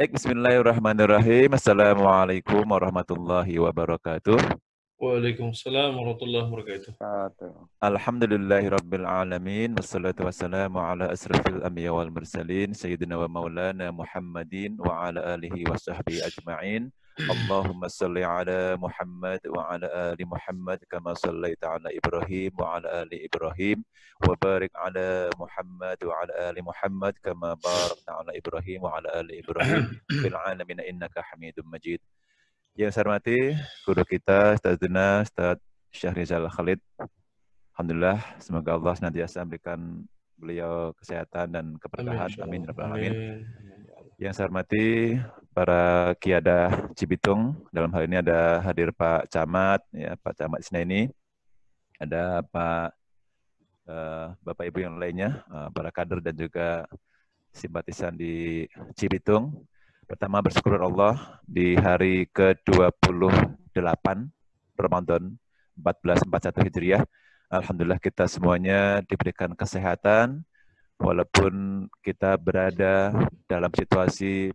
Bismillahirrahmanirrahim. Assalamualaikum warahmatullahi wabarakatuh. Waalaikumsalam warahmatullahi wabarakatuh. Alhamdulillahirabbil alamin wassalatu wassalamu ala asrafil anbiya wal mursalin sayyidina wa maulana Muhammadin wa ala alihi washabbihi ajma'in. Allahumma shalli ala Muhammad wa ala ali Muhammad kama shallaita ala Ibrahim wa ala ali Ibrahim wa barik ala Muhammad wa ala ali Muhammad kama barakta ala Ibrahim wa ala ali Ibrahim fil alamin innaka Hamidum Majid. Yang saya hormati guru kita Ustaz Duna Ustaz Syahrizal Khalid. Alhamdulillah, semoga Allah senantiasa memberikan beliau kesehatan dan keberkahan. Amin. Amin. Yang saya hormati para Kiada Cibitung, dalam hal ini ada hadir Pak Camat, ya Pak Camat Isna ini, ada Bapak Ibu yang lainnya, para kader dan juga simpatisan di Cibitung. Pertama bersyukur Allah di hari ke-28 Ramadan 1441 Hijriah. Alhamdulillah kita semuanya diberikan kesehatan walaupun kita berada dalam situasi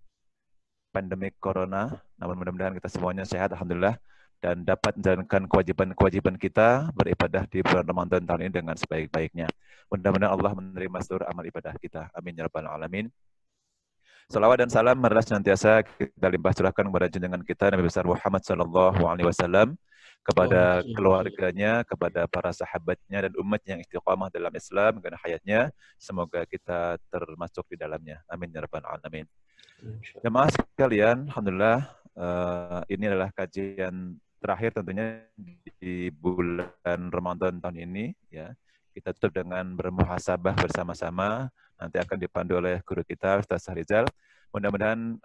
pandemik corona, namun mudah-mudahan kita semuanya sehat alhamdulillah dan dapat menjalankan kewajiban-kewajiban kita beribadah di bulan Ramadan tahun ini dengan sebaik-baiknya. Mudah-mudahan Allah menerima seluruh amal ibadah kita. Amin ya rabbal alamin. Salawat dan salam marilah senantiasa kita limpah curahkan kepada junjungan kita Nabi besar Muhammad sallallahu alaihi wasallam, kepada keluarganya, kepada para sahabatnya dan umat yang istiqamah dalam Islam karena hayatnya. Semoga kita termasuk di dalamnya. Amin ya rabbal alamin. Jemaah sekalian, alhamdulillah ini adalah kajian terakhir tentunya di bulan Ramadan tahun ini ya. Kita tutup dengan bermuhasabah bersama-sama. Nanti akan dipandu oleh guru kita Ustaz Syahrizal. Mudah-mudahan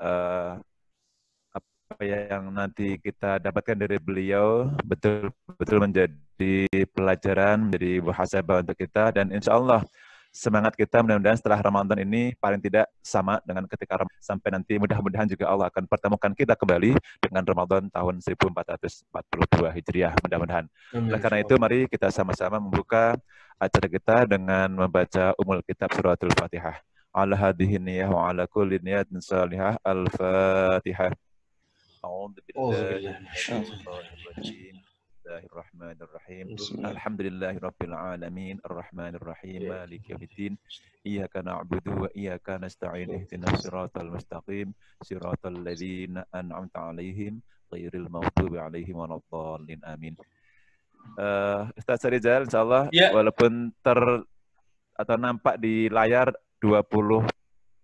apa yang nanti kita dapatkan dari beliau betul-betul menjadi pelajaran, menjadi muhasabah untuk kita, dan insya Allah semangat kita mudah-mudahan setelah Ramadan ini paling tidak sama dengan ketika Ramadan, sampai nanti mudah-mudahan juga Allah akan pertemukan kita kembali dengan Ramadan tahun 1442 Hijriah mudah-mudahan. Oleh karena itu mari kita sama-sama membuka acara kita dengan membaca Ummul Kitab Suratul Fatihah. Ala hadhihi niyah wa ala kulli niyatin salihah. Al-Fatihah. أعوذ بالله من الشيطان الرجيم بسم الله الرحمن الرحيم الحمد لله رب العالمين الرحمن الرحيم مالك يوم الدين إياك نعبد وإياك نستعين اهدنا الصراط المستقيم صراط الذين أنعمت عليهم غير المغضوب عليهم ولا الضالين آمين. Ustaz Syahrizal insyaallah walaupun atau nampak di layar 20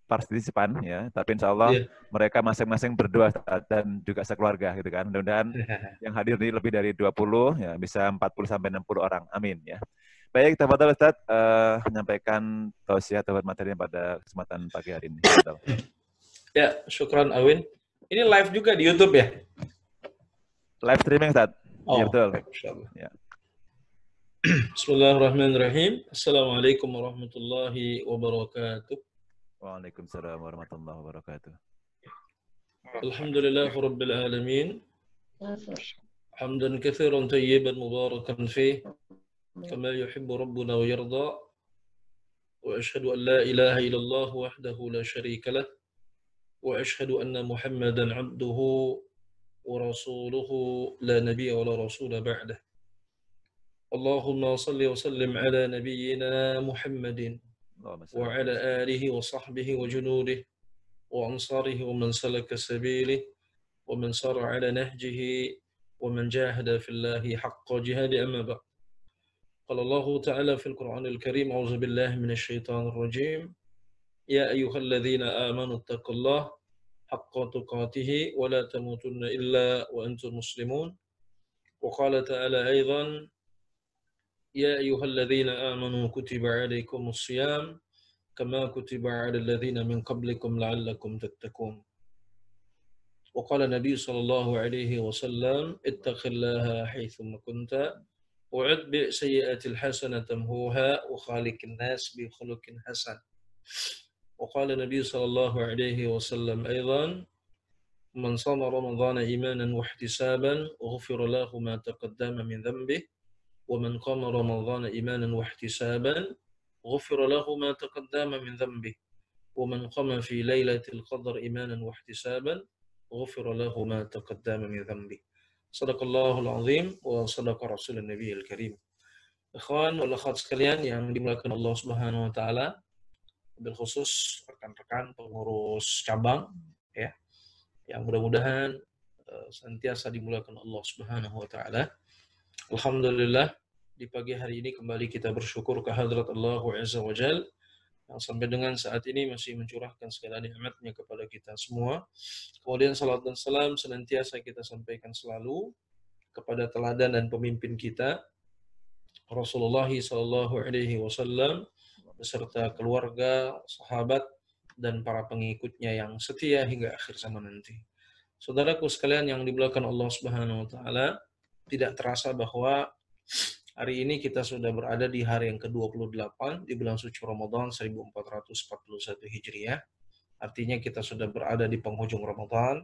partisipan ya, tapi insya Allah mereka masing-masing berdoa dan juga sekeluarga gitu kan. Mudah-mudahan yang hadir ini lebih dari 20 ya, bisa 40 sampai 60 orang. Amin ya. Baik, tafadhol Ustaz menyampaikan tausiah atau materi pada kesempatan pagi hari ini. Ya, syukran Awin. Ini live juga di YouTube ya? Live streaming Ustaz. Iya betul. Ya. Bismillahirrahmanirrahim. Assalamualaikum warahmatullahi wabarakatuh. Waalaikumsalam warahmatullahi wabarakatuh. Alhamdulillah rabbil alamin. Hamdan katsiran tayyiban mubarakan fih kama yuhibbu rabbuna wa yarda. Wa ashhadu an la ilaha illallah wahdahu la syarika lah wa ashhadu anna Muhammadan 'abduhu wa rasuluhu la nabiyya wa la rasula ba'dah. Allahumma salli wa sallim ala nabiyyina Muhammadin وعلى آله وصحبه وجنوده وأنصاره ومن سلك سبيله ومن سار على نهجه ومن جاهد في الله حق جهاد أما بعد. قال الله تعالى في القرآن الكريم أعوذ بالله من الشيطان الرجيم يا أيها الذين آمنوا اتقوا الله حق تقاته ولا تموتن إلا وأنتم مسلمون. وقال تعالى أيضا يا أيها الذين آمنوا كتب عليكم الصيام كما كتب على الذين من قبلكم لعلكم تتقون. وقال النبي صلى الله عليه وسلم اتق الله حيثما كنت وأتبع سيئات الحسنة تمحوها وخالق الناس بخلق حسن. وقال النبي صلى الله عليه وسلم أيضا من صام رمضان إيمانا واحتسابا غفر له ما تقدم من ذنبه ومن قام رمضان إيمانا واحتسابا غفر له ما تقدم من ذنبه ومن قام في ليلة القدر إيمانا واحتسابا غفر له ما تقدم من ذنبه. صدق الله العظيم وصدق رسول النبي الكريم. Ikhwan wal akhwat sekalian yang dimuliakan Allah Subhanahu wa taala, bil khusus rekan-rekan pengurus cabang ya, yang mudah-mudahan senantiasa dimuliakan Allah Subhanahu wa taala. Alhamdulillah di pagi hari ini kembali kita bersyukur kehadrat Allah Azza wa Jalla yang sampai dengan saat ini masih mencurahkan segala nikmat-Nya kepada kita semua. Kemudian salat dan salam senantiasa kita sampaikan selalu kepada teladan dan pemimpin kita Rasulullah sallallahu alaihi wasallam beserta keluarga, sahabat dan para pengikutnya yang setia hingga akhir zaman nanti. Saudaraku sekalian yang dimuliakan Allah Subhanahu wa taala, tidak terasa bahwa hari ini kita sudah berada di hari yang ke-28 di bulan suci Ramadan 1441 Hijriah. Artinya kita sudah berada di penghujung Ramadan.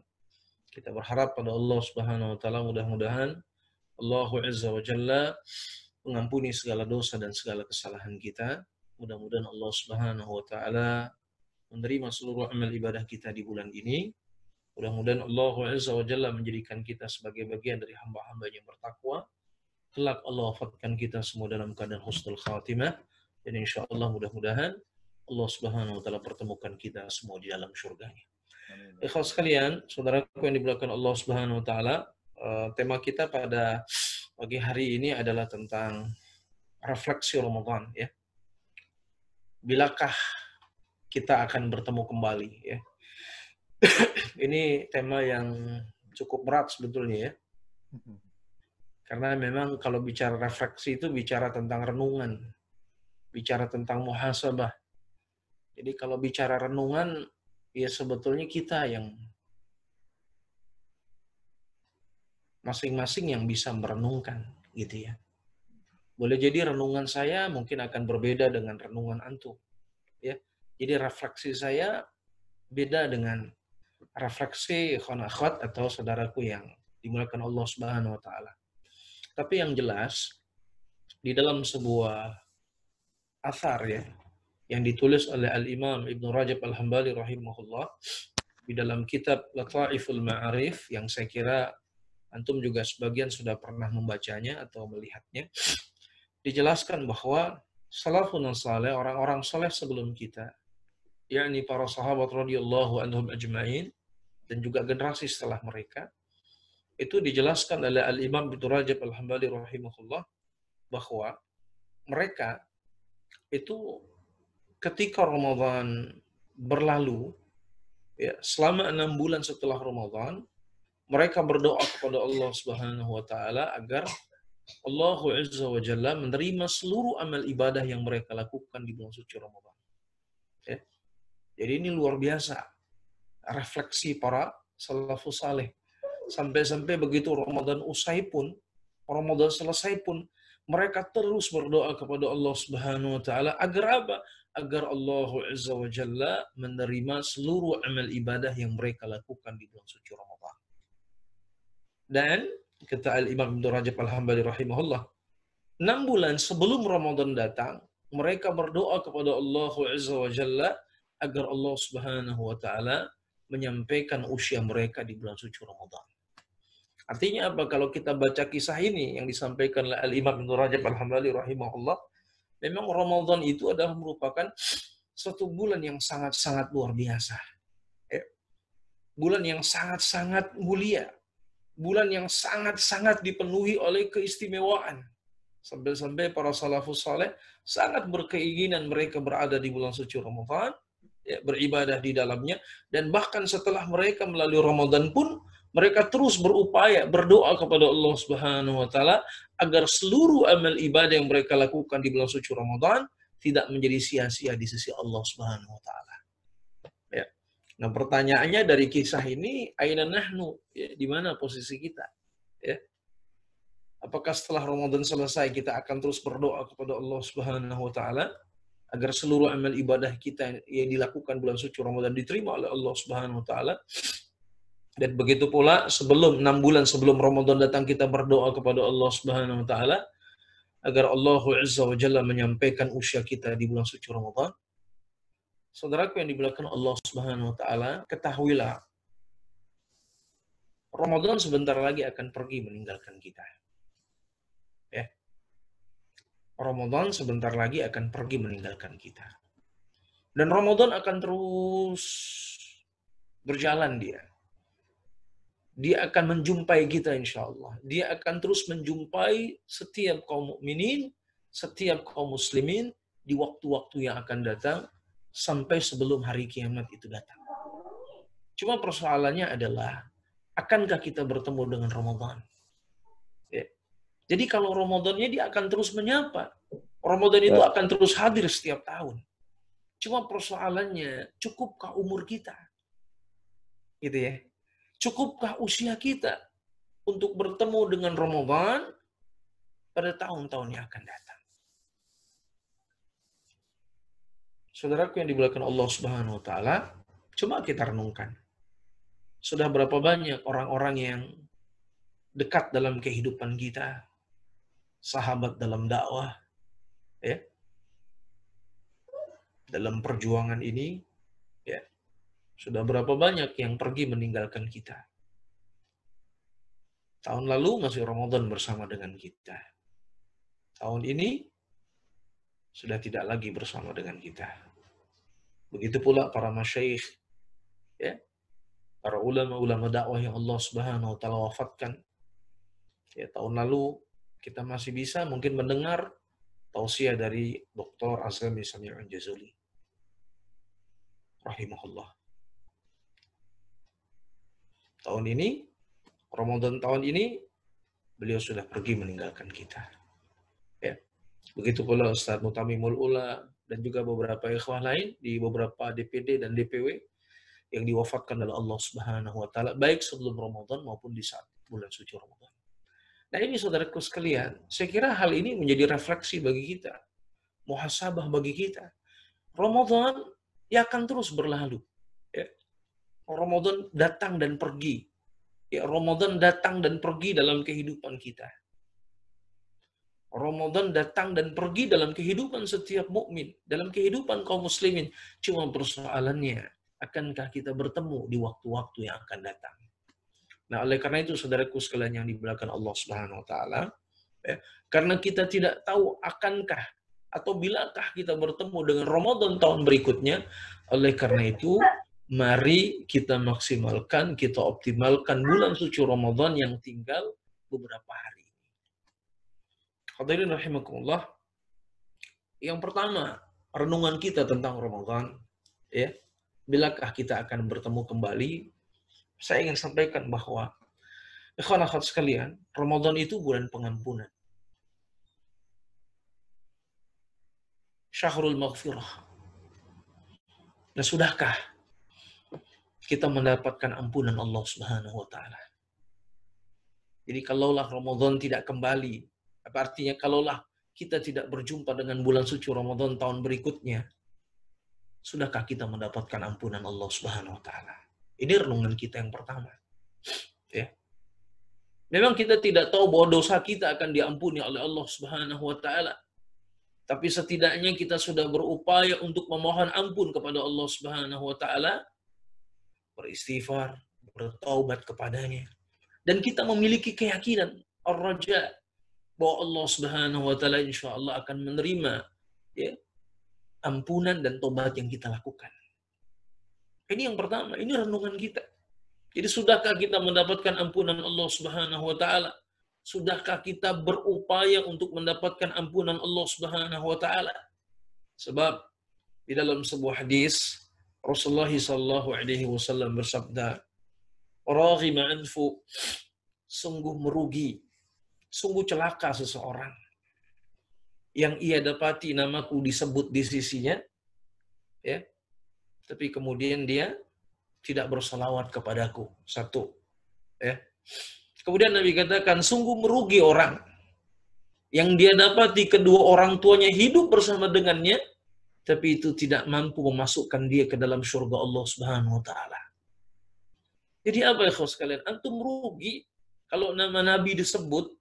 Kita berharap pada Allah Subhanahu wa taala mudah-mudahan Allah Azza wa Jalla mengampuni segala dosa dan segala kesalahan kita. Mudah-mudahan Allah Subhanahu wa taala menerima seluruh amal ibadah kita di bulan ini. Mudah-mudahan Allah Azza wa Jalla menjadikan kita sebagai bagian dari hamba-hamba yang bertakwa. Kelak Allah wafatkan kita semua dalam keadaan husnul khatimah, dan insya Allah mudah-mudahan Allah Subhanahu wa taala pertemukan kita semua di dalam surganya. Ikhwas sekalian, saudaraku yang dimuliakan Allah Subhanahu wa taala, tema kita pada pagi hari ini adalah tentang refleksi Ramadan ya. Bilakah kita akan bertemu kembali ya. Ini tema yang cukup berat sebetulnya ya. Karena memang kalau bicara refleksi itu bicara tentang renungan, bicara tentang muhasabah. Jadi kalau bicara renungan, ya sebetulnya kita yang masing-masing yang bisa merenungkan, gitu ya. Boleh jadi renungan saya mungkin akan berbeda dengan renungan antum, ya. Jadi refleksi saya beda dengan refleksi ikhwan akhwat atau saudaraku yang dimuliakan Allah Subhanahu wa taala. Tapi yang jelas di dalam sebuah athar ya yang ditulis oleh Al-Imam Ibnu Rajab Al-Hambali rahimahullah di dalam kitab Lataiful Ma'arif yang saya kira antum juga sebagian sudah pernah membacanya atau melihatnya, dijelaskan bahwa salafun saleh, orang-orang saleh sebelum kita, yakni para sahabat radhiyallahu anhum ajma'in dan juga generasi setelah mereka, itu dijelaskan oleh Al-Imam Ibnu Rajab Al-Hambali rahimahullah bahwa mereka itu ketika Ramadan berlalu, ya, selama 6 bulan setelah Ramadan, mereka berdoa kepada Allah Subhanahu wa taala agar Allah Azza wa Jalla menerima seluruh amal ibadah yang mereka lakukan di bulan suci Ramadan. Ya. Jadi ini luar biasa refleksi para salafus saleh. Sampai-sampai begitu Ramadan usai pun, Ramadan selesai pun, mereka terus berdoa kepada Allah Subhanahu wa taala agar apa? Agar Allah Azza wa Jalla menerima seluruh amal ibadah yang mereka lakukan di bulan suci Ramadan. Dan kata Al-Imam Ibnu Rajab Al-Hambali rahimahullah, 6 bulan sebelum Ramadan datang, mereka berdoa kepada Allah Azza wa Jalla agar Allah Subhanahu wa taala menyampaikan usia mereka di bulan suci Ramadan. Artinya apa? Kalau kita baca kisah ini yang disampaikan oleh Al-Imam Ibnu Rajab Al-Hambali rahimahullah, memang Ramadan itu adalah merupakan suatu bulan yang sangat-sangat luar biasa. Bulan yang sangat-sangat mulia. Bulan yang sangat-sangat dipenuhi oleh keistimewaan. Sampai-sampai para salafus saleh sangat berkeinginan mereka berada di bulan suci Ramadan, ya, beribadah di dalamnya, dan bahkan setelah mereka melalui Ramadan pun mereka terus berupaya berdoa kepada Allah Subhanahu wa taala agar seluruh amal ibadah yang mereka lakukan di bulan suci Ramadan tidak menjadi sia-sia di sisi Allah Subhanahu wa taala. Ya. Nah, pertanyaannya dari kisah ini, aina nahnu? Ya, di mana posisi kita? Ya. Apakah setelah Ramadan selesai kita akan terus berdoa kepada Allah Subhanahu wa taala agar seluruh amal ibadah kita yang dilakukan bulan suci Ramadan diterima oleh Allah Subhanahu wa taala? Dan begitu pula sebelum 6 bulan sebelum Ramadan datang kita berdoa kepada Allah Subhanahu wa taala agar Allah Azza wa Jalla menyampaikan usia kita di bulan suci Ramadan. Saudaraku yang dimuliakan Allah Subhanahu wa taala, ketahuilah Ramadan sebentar lagi akan pergi meninggalkan kita. Ya. Ramadan sebentar lagi akan pergi meninggalkan kita. Dan Ramadan akan terus berjalan dia. Dia akan menjumpai kita insya Allah. Dia akan terus menjumpai setiap kaum mukminin, setiap kaum muslimin di waktu-waktu yang akan datang sampai sebelum hari kiamat itu datang. Cuma persoalannya adalah, akankah kita bertemu dengan Ramadan? Ya. Jadi kalau Ramadannya dia akan terus menyapa. Ramadan itu akan terus hadir setiap tahun. Cuma persoalannya, cukupkah umur kita? Gitu ya. Cukupkah usia kita untuk bertemu dengan Ramadan pada tahun-tahun yang akan datang? Saudaraku yang dimuliakan Allah Subhanahu wa taala, coba kita renungkan. Sudah berapa banyak orang-orang yang dekat dalam kehidupan kita, sahabat dalam dakwah, ya, dalam perjuangan ini, ya, sudah berapa banyak yang pergi meninggalkan kita. Tahun lalu masih Ramadan bersama dengan kita. Tahun ini sudah tidak lagi bersama dengan kita. Begitu pula para masyayikh, ya, para ulama-ulama dakwah yang Allah Subhanahu wa taala wafatkan. Ya, tahun lalu kita masih bisa mungkin mendengar tausiah dari Dr. Azami Sami'un Jazuli rahimahullah. Tahun ini, Ramadan tahun ini, beliau sudah pergi meninggalkan kita. Ya. Begitu pula Ustaz Mutamimul Ula dan juga beberapa ikhwah lain di beberapa DPD dan DPW yang diwafatkan oleh Allah Subhanahu wa taala baik sebelum Ramadan maupun di saat bulan suci Ramadan. Nah, ini saudaraku sekalian, saya kira hal ini menjadi refleksi bagi kita, muhasabah bagi kita. Ramadan ya akan terus berlalu. Ya. Ramadan datang dan pergi. Ya, Ramadan datang dan pergi dalam kehidupan kita. Ramadan datang dan pergi dalam kehidupan setiap mukmin, dalam kehidupan kaum muslimin. Cuma persoalannya, akankah kita bertemu di waktu-waktu yang akan datang? Nah, oleh karena itu, saudaraku sekalian yang dimuliakan Allah Subhanahu wa taala, ya, karena kita tidak tahu akankah atau bilakah kita bertemu dengan Ramadan tahun berikutnya, oleh karena itu, mari kita maksimalkan, kita optimalkan bulan suci Ramadan yang tinggal beberapa hari. Hadirin rahimakumullah. Yang pertama, renungan kita tentang Ramadan, ya. Bilakah kita akan bertemu kembali? Saya ingin sampaikan bahwa ikhwan akhwat sekalian, Ramadan itu bulan pengampunan. Syahrul maghfirah. Nah, sudahkah kita mendapatkan ampunan Allah Subhanahu wa taala? Jadi kalaulah Ramadan tidak kembali, apa artinya kalaulah kita tidak berjumpa dengan bulan suci Ramadan tahun berikutnya, sudahkah kita mendapatkan ampunan Allah Subhanahu wa taala? Ini renungan kita yang pertama. Ya. Memang kita tidak tahu bahwa dosa kita akan diampuni oleh Allah Subhanahu wa taala. Tapi setidaknya kita sudah berupaya untuk memohon ampun kepada Allah Subhanahu wa taala, beristighfar, bertaubat kepadanya. Dan kita memiliki keyakinan, ar-raja, bahwa Allah Subhanahu wa taala insyaallah akan menerima, ya, ampunan dan tobat yang kita lakukan. Ini yang pertama, ini renungan kita. Jadi sudahkah kita mendapatkan ampunan Allah Subhanahu wa taala? Sudahkah kita berupaya untuk mendapatkan ampunan Allah Subhanahu wa taala? Sebab di dalam sebuah hadis Rasulullah sallallahu alaihi wasallam bersabda, "Raghima anfu," sungguh merugi, sungguh celaka seseorang yang ia dapati namaku disebut di sisinya, ya, tapi kemudian dia tidak bersalawat kepadaku. Satu, ya. Kemudian Nabi katakan, sungguh merugi orang yang dia dapati kedua orang tuanya hidup bersama dengannya, tapi itu tidak mampu memasukkan dia ke dalam surga Allah Subhanahu wa taala. Jadi apa ya sekalian? Antum rugi kalau nama Nabi disebut,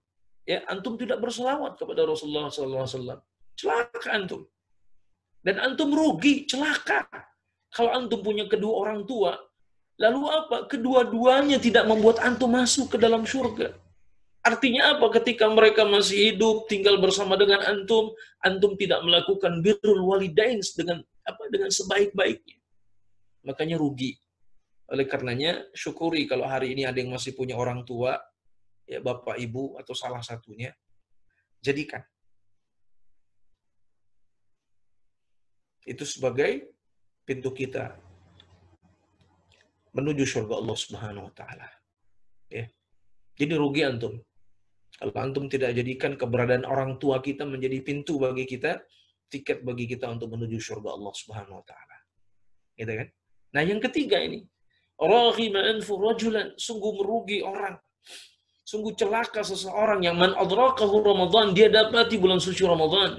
ya, antum tidak berselawat kepada Rasulullah SAW. Celaka antum. Dan antum rugi, celaka Kalau antum punya kedua orang tua, lalu apa? Kedua-duanya tidak membuat antum masuk ke dalam surga. Artinya apa? Ketika mereka masih hidup, tinggal bersama dengan antum, antum tidak melakukan birrul walidain dengan sebaik-baiknya. Makanya rugi. Oleh karenanya, syukuri kalau hari ini ada yang masih punya orang tua, ya bapak, ibu, atau salah satunya, jadikan. Itu sebagai pintu kita menuju surga Allah Subhanahu wa taala. Ya. Jadi rugi antum. Kalau antum tidak jadikan keberadaan orang tua kita menjadi pintu bagi kita, tiket bagi kita untuk menuju surga Allah Subhanahu wa taala. Gitu kan? Nah, yang ketiga ini, raghima anfu rajulan, sungguh merugi orang. Sungguh celaka seseorang yang man adrakahu Ramadan, dia dapati bulan suci Ramadan.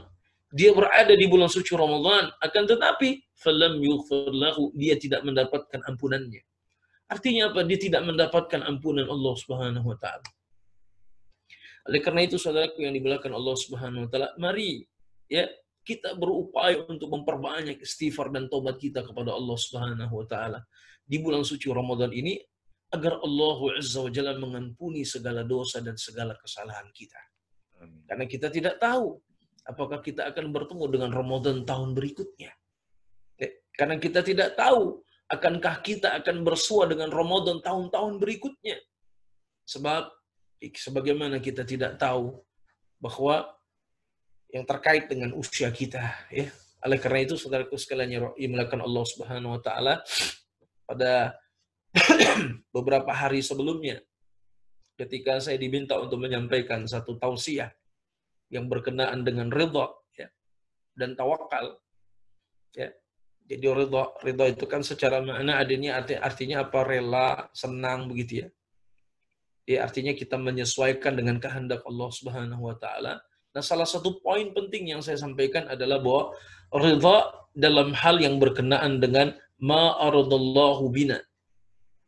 Dia berada di bulan suci Ramadan, akan tetapi falam yughfar lahu, dia tidak mendapatkan ampunannya. Artinya apa? Dia tidak mendapatkan ampunan Allah Subhanahu wa taala. Oleh karena itu, saudaraku yang dimuliakan Allah Subhanahu wa taala, mari ya kita berupaya untuk memperbanyak istighfar dan taubat kita kepada Allah Subhanahu wa taala di bulan suci Ramadan ini, agar Allah Azza wa Jalla mengampuni segala dosa dan segala kesalahan kita. Karena kita tidak tahu apakah kita akan bertemu dengan Ramadan tahun berikutnya. Karena kita tidak tahu akankah kita akan bersua dengan Ramadan tahun-tahun berikutnya. Sebab sebagaimana kita tidak tahu bahwa yang terkait dengan usia kita, ya. Oleh karena itu, saudaraku sekalian yang dimuliakan Allah Subhanahu wa taala, pada beberapa hari sebelumnya, ketika saya diminta untuk menyampaikan satu tausiah yang berkenaan dengan ridha, ya, dan tawakal, ya. Jadi ridha itu kan secara makna adanya artinya apa? Rela, senang, begitu ya. Ya, artinya kita menyesuaikan dengan kehendak Allah Subhanahu wa taala. Nah, salah satu poin penting yang saya sampaikan adalah bahwa ridha dalam hal yang berkenaan dengan ma aradallahu bina.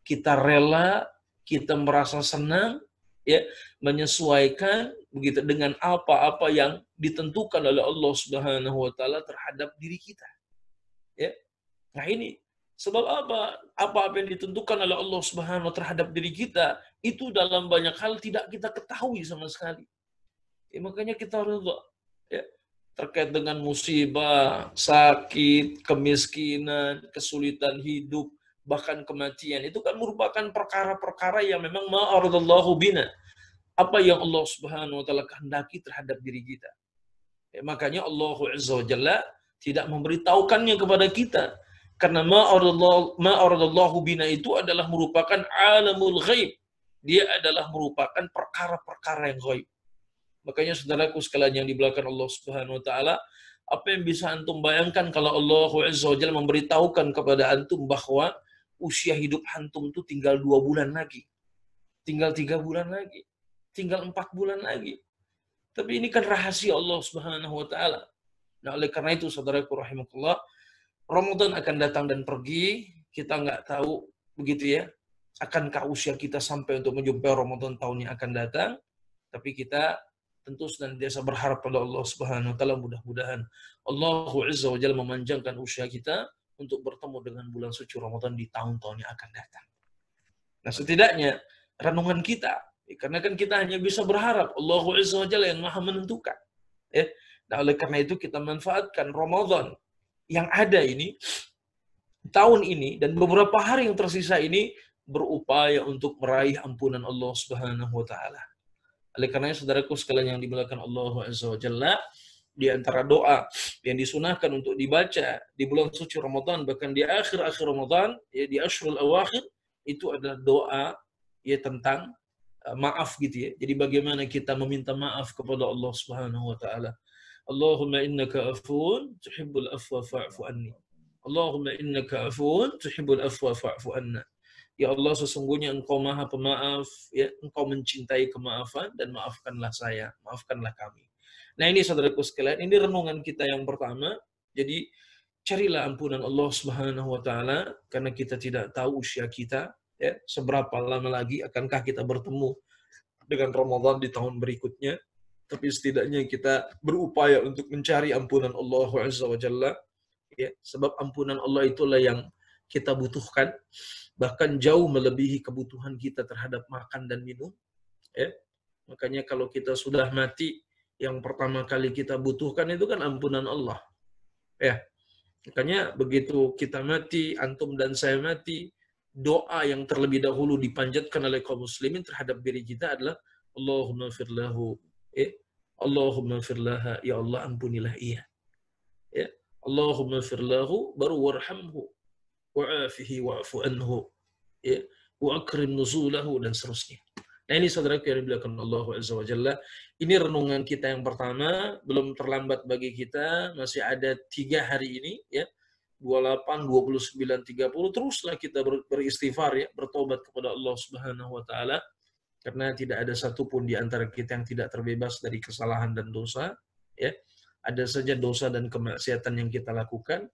Kita rela, kita merasa senang, ya, menyesuaikan begitu dengan apa-apa yang ditentukan oleh Allah Subhanahu wa taala terhadap diri kita. Ya. Nah, ini sebab apa? Apa-apa yang ditentukan oleh Allah Subhanahu wa taala terhadap diri kita, itu dalam banyak hal tidak kita ketahui sama sekali. Ya, makanya kita ridha, ya, terkait dengan musibah, sakit, kemiskinan, kesulitan hidup, bahkan kematian. Itu kan merupakan perkara-perkara yang memang ma'aradallahu bina. Apa yang Allah Subhanahu wa taala kehendaki terhadap diri kita. Ya, makanya Allah Azza wa Jalla tidak memberitahukannya kepada kita. Karena ma'aradallahu bina itu adalah merupakan alamul ghaib. Dia adalah merupakan perkara-perkara yang ghaib. Makanya saudaraku sekalian yang dimuliakan Allah Subhanahu wa taala, apa yang bisa antum bayangkan kalau Allah Azza wa Jalla memberitahukan kepada antum bahwa usia hidup antum itu tinggal 2 bulan lagi, tinggal 3 bulan lagi, tinggal 4 bulan lagi. Tapi ini kan rahasia Allah Subhanahu wa taala. Nah, oleh karena itu saudaraku rahimakumullah, Ramadan akan datang dan pergi, kita nggak tahu begitu ya, akankah usia kita sampai untuk menjumpai Ramadan tahun yang akan datang. Tapi kita tentu senantiasa berharap pada Allah Subhanahu wa taala, mudah-mudahan Allah Azza wa Jalla memanjangkan usia kita untuk bertemu dengan bulan suci Ramadan di tahun-tahun yang akan datang. Nah, setidaknya renungan kita, karena kan kita hanya bisa berharap, Allah Azza wa Jalla yang Maha menentukan. Ya. Nah, oleh karena itu kita manfaatkan Ramadan yang ada ini, tahun ini dan beberapa hari yang tersisa ini, berupaya untuk meraih ampunan Allah Subhanahu wa taala. Oleh karenanya saudaraku sekalian yang dimuliakan Allah Azza wa Jalla, di antara doa yang disunahkan untuk dibaca di bulan suci Ramadan, bahkan di akhir-akhir Ramadan, ya di Ashrul Awakhir, itu adalah doa ya tentang maaf gitu ya. Jadi bagaimana kita meminta maaf kepada Allah Subhanahu wa taala. Allahumma innaka afuwun tuhibbul afwa fa'fu anni. Allahumma innaka afuwun tuhibbul afwa fa'fu anna. Ya Allah, sesungguhnya Engkau Maha Pemaaf, ya, Engkau mencintai kemaafan dan maafkanlah saya, maafkanlah kami. Nah, ini saudaraku sekalian, ini renungan kita yang pertama. Jadi carilah ampunan Allah Subhanahu wa taala, karena kita tidak tahu usia kita, ya, seberapa lama lagi akankah kita bertemu dengan Ramadan di tahun berikutnya. Tapi setidaknya kita berupaya untuk mencari ampunan Allah Azza wa Jalla, ya, sebab ampunan Allah itulah yang kita butuhkan, bahkan jauh melebihi kebutuhan kita terhadap makan dan minum. Ya. Makanya kalau kita sudah mati, yang pertama kali kita butuhkan itu kan ampunan Allah. Ya. Makanya begitu kita mati, antum dan saya mati, doa yang terlebih dahulu dipanjatkan oleh kaum muslimin terhadap diri kita adalah Allahumma firlahu, Allahumma firlaha, ya Allah ampunilah ia. Ya. Allahumma firlahu, baru warhamhu, wa'afihi wa'afu anhu, ya, wa akrim nuzulahu, dan seterusnya. Nah ini saudaraku yang dimuliakan Allah Azza wa Jalla, ini renungan kita yang pertama, belum terlambat bagi kita, masih ada 3 hari ini, ya, 28, 29, 30, teruslah kita beristighfar, ya, bertobat kepada Allah Subhanahu wa Ta'ala, karena tidak ada satupun di antara kita yang tidak terbebas dari kesalahan dan dosa, ya. Ada saja dosa dan kemaksiatan yang kita lakukan.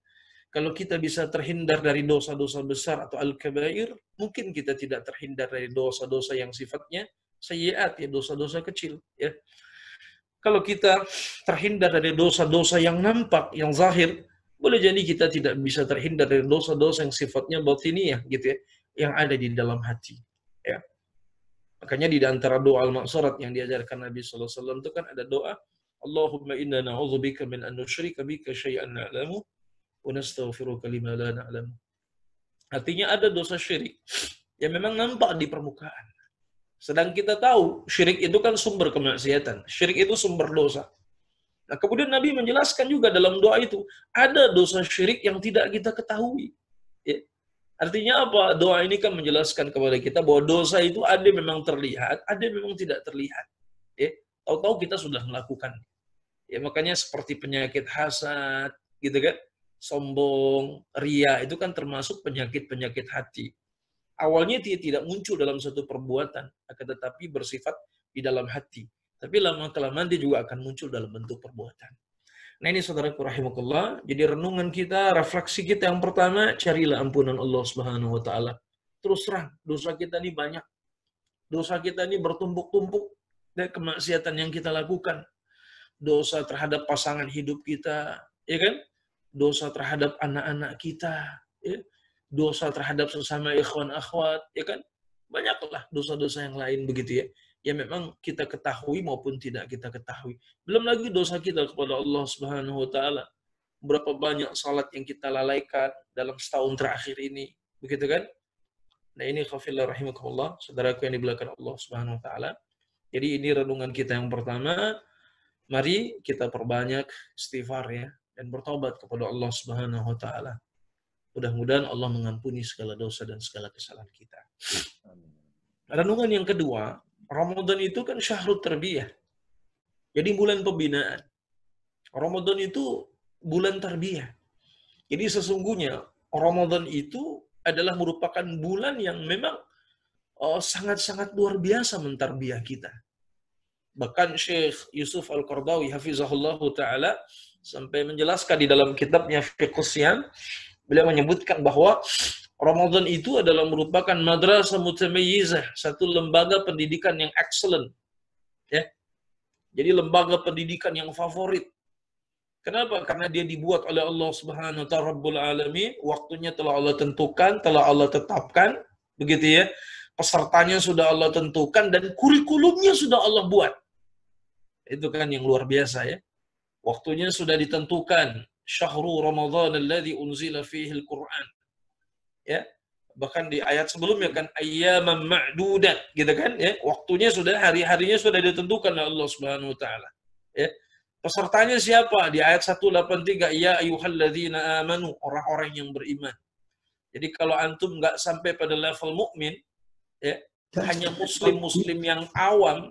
Kalau kita bisa terhindar dari dosa-dosa besar atau al-kabair, mungkin kita tidak terhindar dari dosa-dosa yang sifatnya sayyiat, ya, dosa-dosa kecil. Ya. Kalau kita terhindar dari dosa-dosa yang nampak, yang zahir, boleh jadi kita tidak bisa terhindar dari dosa-dosa yang sifatnya batiniyah, gitu ya, yang ada di dalam hati. Ya. Makanya di antara doa al-ma'surat yang diajarkan Nabi SAW itu kan ada doa, Allahumma inna na'udzubika min an nusyrika bika syai'an na'lamu wa nastaghfiruka lima la na'lam. Artinya ada dosa syirik yang memang nampak di permukaan. Sedang kita tahu syirik itu kan sumber kemaksiatan. Syirik itu sumber dosa. Nah, kemudian Nabi menjelaskan juga dalam doa itu, ada dosa syirik yang tidak kita ketahui. Ya. Artinya apa? Doa ini kan menjelaskan kepada kita bahwa dosa itu ada memang terlihat, ada memang tidak terlihat. Ya. Tahu-tahu kita sudah melakukan. Ya, makanya seperti penyakit hasad, gitu kan? Sombong, ria, itu kan termasuk penyakit-penyakit hati. Awalnya dia tidak muncul dalam satu perbuatan, akan tetapi bersifat di dalam hati. Tapi lama-kelamaan dia juga akan muncul dalam bentuk perbuatan. Nah ini saudaraku rahimakumullah, jadi renungan kita, refleksi kita yang pertama, carilah ampunan Allah Subhanahu wa Ta'ala. Terus terang, dosa kita ini banyak. Dosa kita ini bertumpuk-tumpuk dari kemaksiatan yang kita lakukan. Dosa terhadap pasangan hidup kita, ya kan? Dosa terhadap anak-anak kita, ya. Dosa terhadap sesama ikhwan akhwat, ya kan? Banyaklah dosa-dosa yang lain begitu ya. Ya memang kita ketahui maupun tidak kita ketahui. Belum lagi dosa kita kepada Allah Subhanahu wa Ta'ala. Berapa banyak salat yang kita lalaikan dalam setahun terakhir ini, begitu kan? Nah ini khafillah rahimakumullah, saudaraku yang dimuliakan Allah Subhanahu wa Ta'ala. Jadi ini renungan kita yang pertama. Mari kita perbanyak istighfar ya, dan bertobat kepada Allah Subhanahu wa Ta'ala. Mudah-mudahan Allah mengampuni segala dosa dan segala kesalahan kita. Renungan yang kedua, Ramadan itu kan syahrul tarbiyah. Jadi bulan pembinaan. Ramadan itu bulan tarbiyah. Jadi sesungguhnya Ramadan itu adalah merupakan bulan yang memang sangat-sangat luar biasa mentarbiyah kita. Bahkan Syekh Yusuf Al-Qardawi hafizahullahu ta'ala sampai menjelaskan di dalam kitabnya Fiqh Siyam, beliau menyebutkan bahwa Ramadan itu adalah merupakan madrasah mutamayyizah, satu lembaga pendidikan yang excellent. Ya. Jadi lembaga pendidikan yang favorit. Kenapa? Karena dia dibuat oleh Allah Subhanahu wa ta'ala Rabbul Alamin, waktunya telah Allah tentukan, telah Allah tetapkan, begitu ya. Pesertanya sudah Allah tentukan dan kurikulumnya sudah Allah buat. Itu kan yang luar biasa ya. Waktunya sudah ditentukan. Syahrul Ramadan alladzi unzila fihi al-Qur'an. Ya. Bahkan di ayat sebelumnya kan ayyaman ma'dudat gitu kan ya. Waktunya sudah, hari-harinya sudah ditentukan oleh Allah Subhanahu wa taala. Ya. Pesertanya siapa? Di ayat 183, ya ayyuhalladzina amanu, orang-orang yang beriman. Jadi kalau antum nggak sampai pada level mukmin, ya, hanya muslim-muslim yang awam,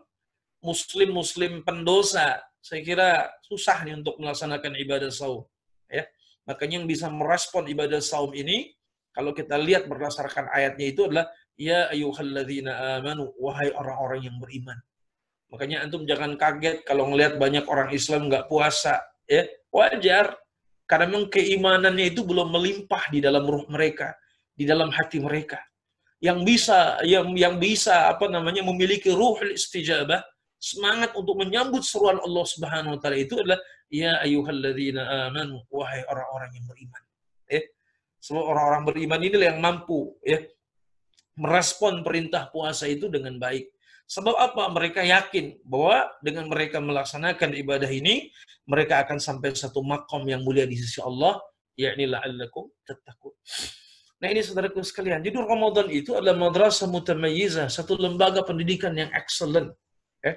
muslim-muslim pendosa, saya kira susah nih untuk melaksanakan ibadah saum. Ya. Makanya yang bisa merespon ibadah saum ini, kalau kita lihat berdasarkan ayatnya itu adalah ya ayyuhalladzina amanu, wahai orang-orang yang beriman. Makanya antum jangan kaget kalau ngelihat banyak orang Islam nggak puasa, ya wajar, karena memang keimanannya itu belum melimpah di dalam ruh mereka, di dalam hati mereka. Yang bisa memiliki ruhul istijabah, semangat untuk menyambut seruan Allah Subhanahu wa taala itu adalah ya ayyuhalladzina amanu, wahai orang-orang yang beriman. Sebab orang-orang beriman inilah yang mampu ya merespon perintah puasa itu dengan baik. Sebab apa? Mereka yakin bahwa dengan mereka melaksanakan ibadah ini, mereka akan sampai satu makom yang mulia di sisi Allah, yakni la'allakum tattaqun. Nah ini saudaraku sekalian, jadi Ramadan itu adalah madrasah mutamayyizah, satu lembaga pendidikan yang excellent. Ya.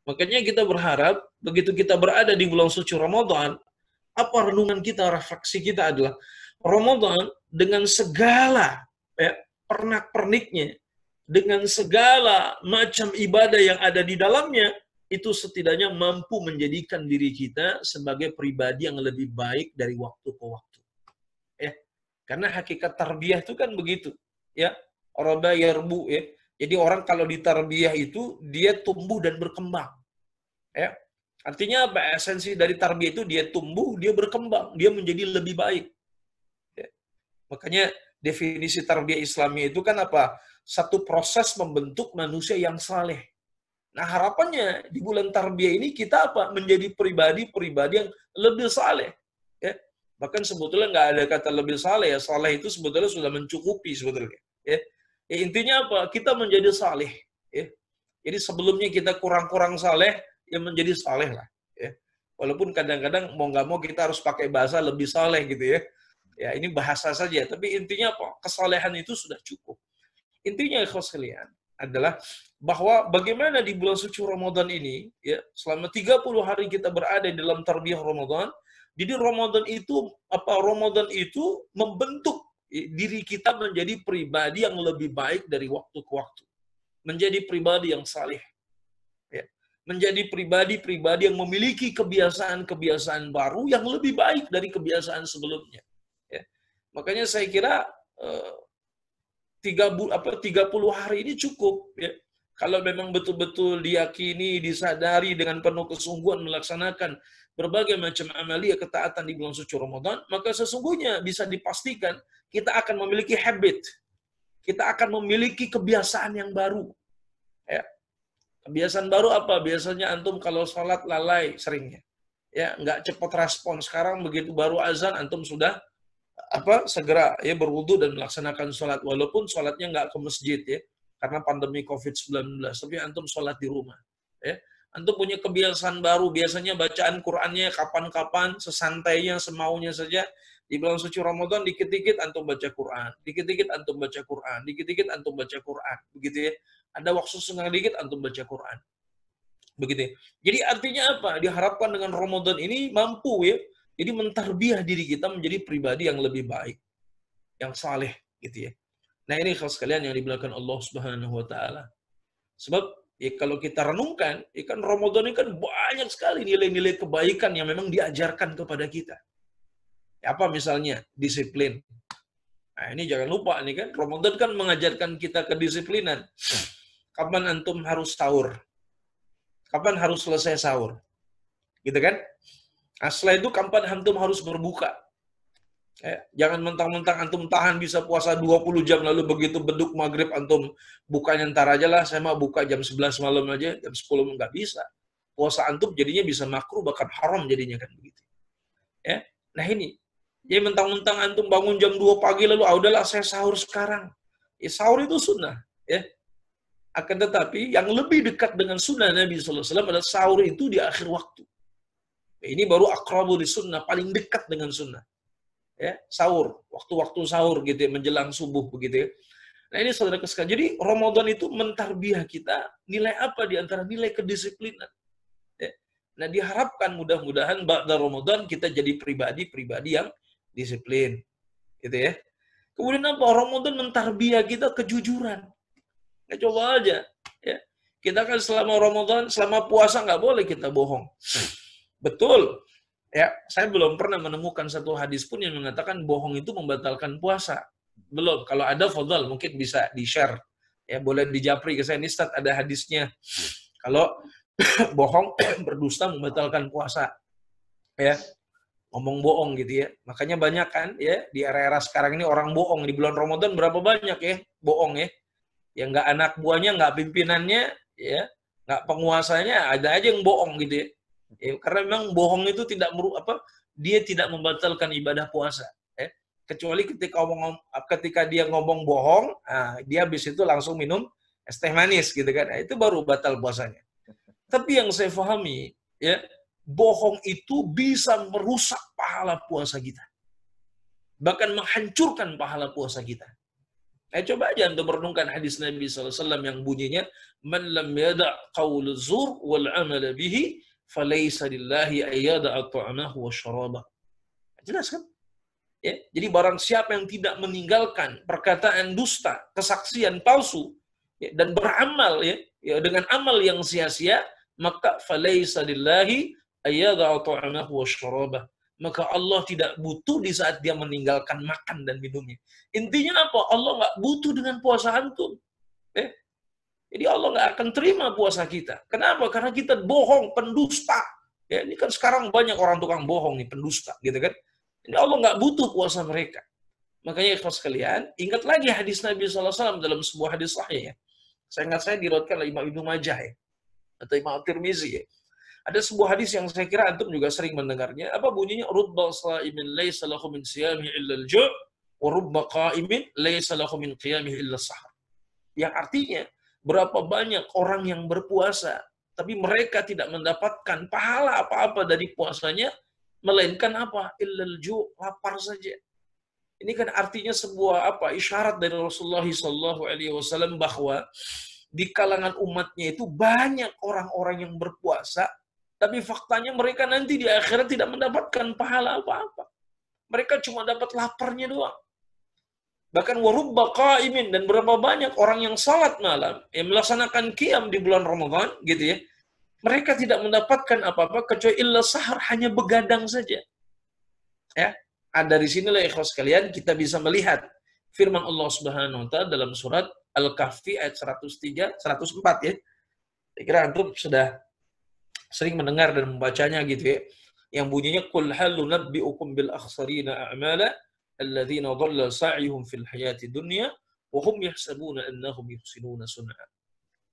Makanya kita berharap, begitu kita berada di bulan suci Ramadan, apa renungan kita, refleksi kita adalah, Ramadan dengan segala pernak-perniknya, dengan segala macam ibadah yang ada di dalamnya, itu setidaknya mampu menjadikan diri kita sebagai pribadi yang lebih baik dari waktu ke waktu. Ya. Karena hakikat tarbiyah itu kan begitu. Ya. Raba yarbu ya. Jadi orang kalau ditarbiyah itu dia tumbuh dan berkembang. Ya. Artinya apa? Esensi dari tarbiyah itu dia tumbuh, dia berkembang, dia menjadi lebih baik. Ya. Makanya definisi tarbiyah Islami itu kan apa? Satu proses membentuk manusia yang saleh. Nah harapannya di bulan tarbiyah ini kita apa? Menjadi pribadi-pribadi yang lebih saleh. Ya. Bahkan sebetulnya nggak ada kata lebih saleh ya. Saleh itu sebetulnya sudah mencukupi sebetulnya. Ya. Ya, intinya apa? Kita menjadi saleh. Ya. Jadi sebelumnya kita kurang-kurang saleh, ya menjadi saleh lah. Ya. Walaupun kadang-kadang mau nggak mau kita harus pakai bahasa lebih saleh gitu ya. Ya ini bahasa saja. Tapi intinya apa? Kesalehan itu sudah cukup. Intinya ikhwas sekalian adalah bahwa bagaimana di bulan suci Ramadan ini ya selama 30 hari kita berada di dalam tarbiyah Ramadan. Jadi Ramadan itu membentuk diri kita menjadi pribadi yang lebih baik dari waktu ke waktu. Menjadi pribadi yang saleh. Ya. Menjadi pribadi-pribadi yang memiliki kebiasaan-kebiasaan baru yang lebih baik dari kebiasaan sebelumnya. Ya. Makanya saya kira 30 hari ini cukup ya. Kalau memang betul-betul diyakini, disadari dengan penuh kesungguhan melaksanakan berbagai macam amalia ketaatan di bulan suci Ramadan, maka sesungguhnya bisa dipastikan kita akan memiliki habit. Kita akan memiliki kebiasaan yang baru. Ya. Kebiasaan baru apa? Biasanya antum kalau sholat lalai seringnya. Ya, nggak cepat respon. Sekarang begitu baru azan antum sudah segera ya berwudu dan melaksanakan sholat, walaupun sholatnya nggak ke masjid ya karena pandemi COVID-19, tapi antum sholat di rumah ya. Antum punya kebiasaan baru, biasanya bacaan Qur'annya kapan-kapan, sesantainya, semaunya saja. Di bulan suci Ramadan dikit-dikit antum baca Qur'an, dikit-dikit antum baca Qur'an, dikit-dikit antum baca Qur'an, begitu ya. Ada waktu setengah dikit antum baca Qur'an, begitu ya. Jadi artinya apa? Diharapkan dengan Ramadan ini mampu ya, jadi mentarbiah diri kita menjadi pribadi yang lebih baik, yang saleh gitu ya. Nah ini khas sekalian yang dimuliakan Allah Subhanahu wa taala. Sebab ya kalau kita renungkan, ya kan Ramadan ini kan banyak sekali nilai-nilai kebaikan yang memang diajarkan kepada kita. Ya, apa misalnya? Disiplin. Nah ini jangan lupa nih kan, Ramadan kan mengajarkan kita kedisiplinan. Kapan antum harus sahur? Kapan harus selesai sahur? Gitu kan? Nah, setelah itu kapan antum harus berbuka? Jangan mentang-mentang antum tahan bisa puasa 20 jam lalu begitu beduk maghrib antum bukanya ntar aja lah, saya mah buka jam 11 malam aja, jam 10 nggak bisa. Puasa antum jadinya bisa makruh bahkan haram jadinya kan begitu. Ya. Nah ini, jadi mentang-mentang antum bangun jam 2 pagi lalu udahlah saya sahur sekarang. Ya, sahur itu sunnah, ya. Akan tetapi yang lebih dekat dengan sunnah Nabi SAW adalah sahur itu di akhir waktu. Ini baru aqrabu li sunnah, paling dekat dengan sunnah. Ya, sahur, waktu-waktu sahur gitu ya, menjelang subuh begitu ya. Nah ini saudara sekalian, jadi Ramadan itu mentarbiah kita nilai apa di antara nilai kedisiplinan. Ya. Nah diharapkan mudah-mudahan ba'da Ramadan kita jadi pribadi-pribadi yang disiplin. Gitu ya. Kemudian apa? Ramadan mentarbiah kita kejujuran. Ya, coba aja. Ya. Kita kan selama Ramadan, selama puasa nggak boleh kita bohong. Betul. Ya, saya belum pernah menemukan satu hadis pun yang mengatakan bohong itu membatalkan puasa. Belum. Kalau ada, fadhal, mungkin bisa di-share. Ya, boleh dijapri ke saya. Ini Ustaz ada hadisnya. Kalau bohong, berdusta membatalkan puasa. Ya, ngomong bohong gitu ya. Makanya banyak kan ya, di era-era sekarang ini orang bohong. Di bulan Ramadan berapa banyak ya, bohong ya. Yang nggak anak buahnya, nggak pimpinannya, ya, nggak penguasanya, ada aja yang bohong gitu ya. Ya, karena memang bohong itu dia tidak membatalkan ibadah puasa. Ya. Kecuali ketika dia ngomong bohong, dia habis itu langsung minum es teh manis gitu kan. Nah, itu baru batal puasanya. Tapi yang saya pahami, ya, bohong itu bisa merusak pahala puasa kita. Bahkan menghancurkan pahala puasa kita. Coba aja untuk merenungkan hadis Nabi SAW yang bunyinya, "Man lam yada' qaul zur wal amala bihi, falaysa lillahi ayyada'a ta'amahu wa syarabah." Jelas kan? Ya, jadi barang siapa yang tidak meninggalkan perkataan dusta, kesaksian palsu, ya, dan beramal ya dengan amal yang sia-sia, maka falaisa lillahi ayyada'a ta'amahu wasyarabah. Maka Allah tidak butuh di saat dia meninggalkan makan dan minumnya. Intinya apa? Allah nggak butuh dengan puasa antum. Jadi Allah nggak akan terima puasa kita. Kenapa? Karena kita bohong, pendusta. Ya, ini kan sekarang banyak orang tukang bohong nih, pendusta, gitu kan? Ini Allah nggak butuh puasa mereka. Makanya ikhlas sekalian, ingat lagi hadis Nabi SAW dalam sebuah hadis sahih ya. Saya diriwayatkan oleh Imam Ibnu Majah ya, atau Imam Tirmizi ya. Ada sebuah hadis yang saya kira antum juga sering mendengarnya. Apa bunyinya? Rubba sha'imin laysa lahu min siyamihi illa al-ju' wa rubba qa'imin laysa lahu min qiyamihi illa as-sahar. Yang artinya, berapa banyak orang yang berpuasa, tapi mereka tidak mendapatkan pahala apa-apa dari puasanya, melainkan apa? Illal ju', lapar saja. Ini kan artinya sebuah isyarat dari Rasulullah SAW bahwa di kalangan umatnya itu banyak orang-orang yang berpuasa, tapi faktanya mereka nanti di akhirat tidak mendapatkan pahala apa-apa. Mereka cuma dapat laparnya doang. Bahkan warubba qa'imin, dan berapa banyak orang yang salat malam, yang melaksanakan qiyam di bulan Ramadan, gitu ya. Mereka tidak mendapatkan apa-apa kecuali illa sahar, hanya begadang saja. Ya, dari sinilah ikhlas sekalian kita bisa melihat firman Allah Subhanahu wa taala dalam surat Al-Kahfi ayat 104 ya. Saya kira antum sudah sering mendengar dan membacanya gitu ya. Yang bunyinya qul hal nunabbiukum bil akhsarina a'mala alladzina dhalla sa'yuhum fil hayati dunya wa hum yahsabuna annahum yuhsinuna sun'a.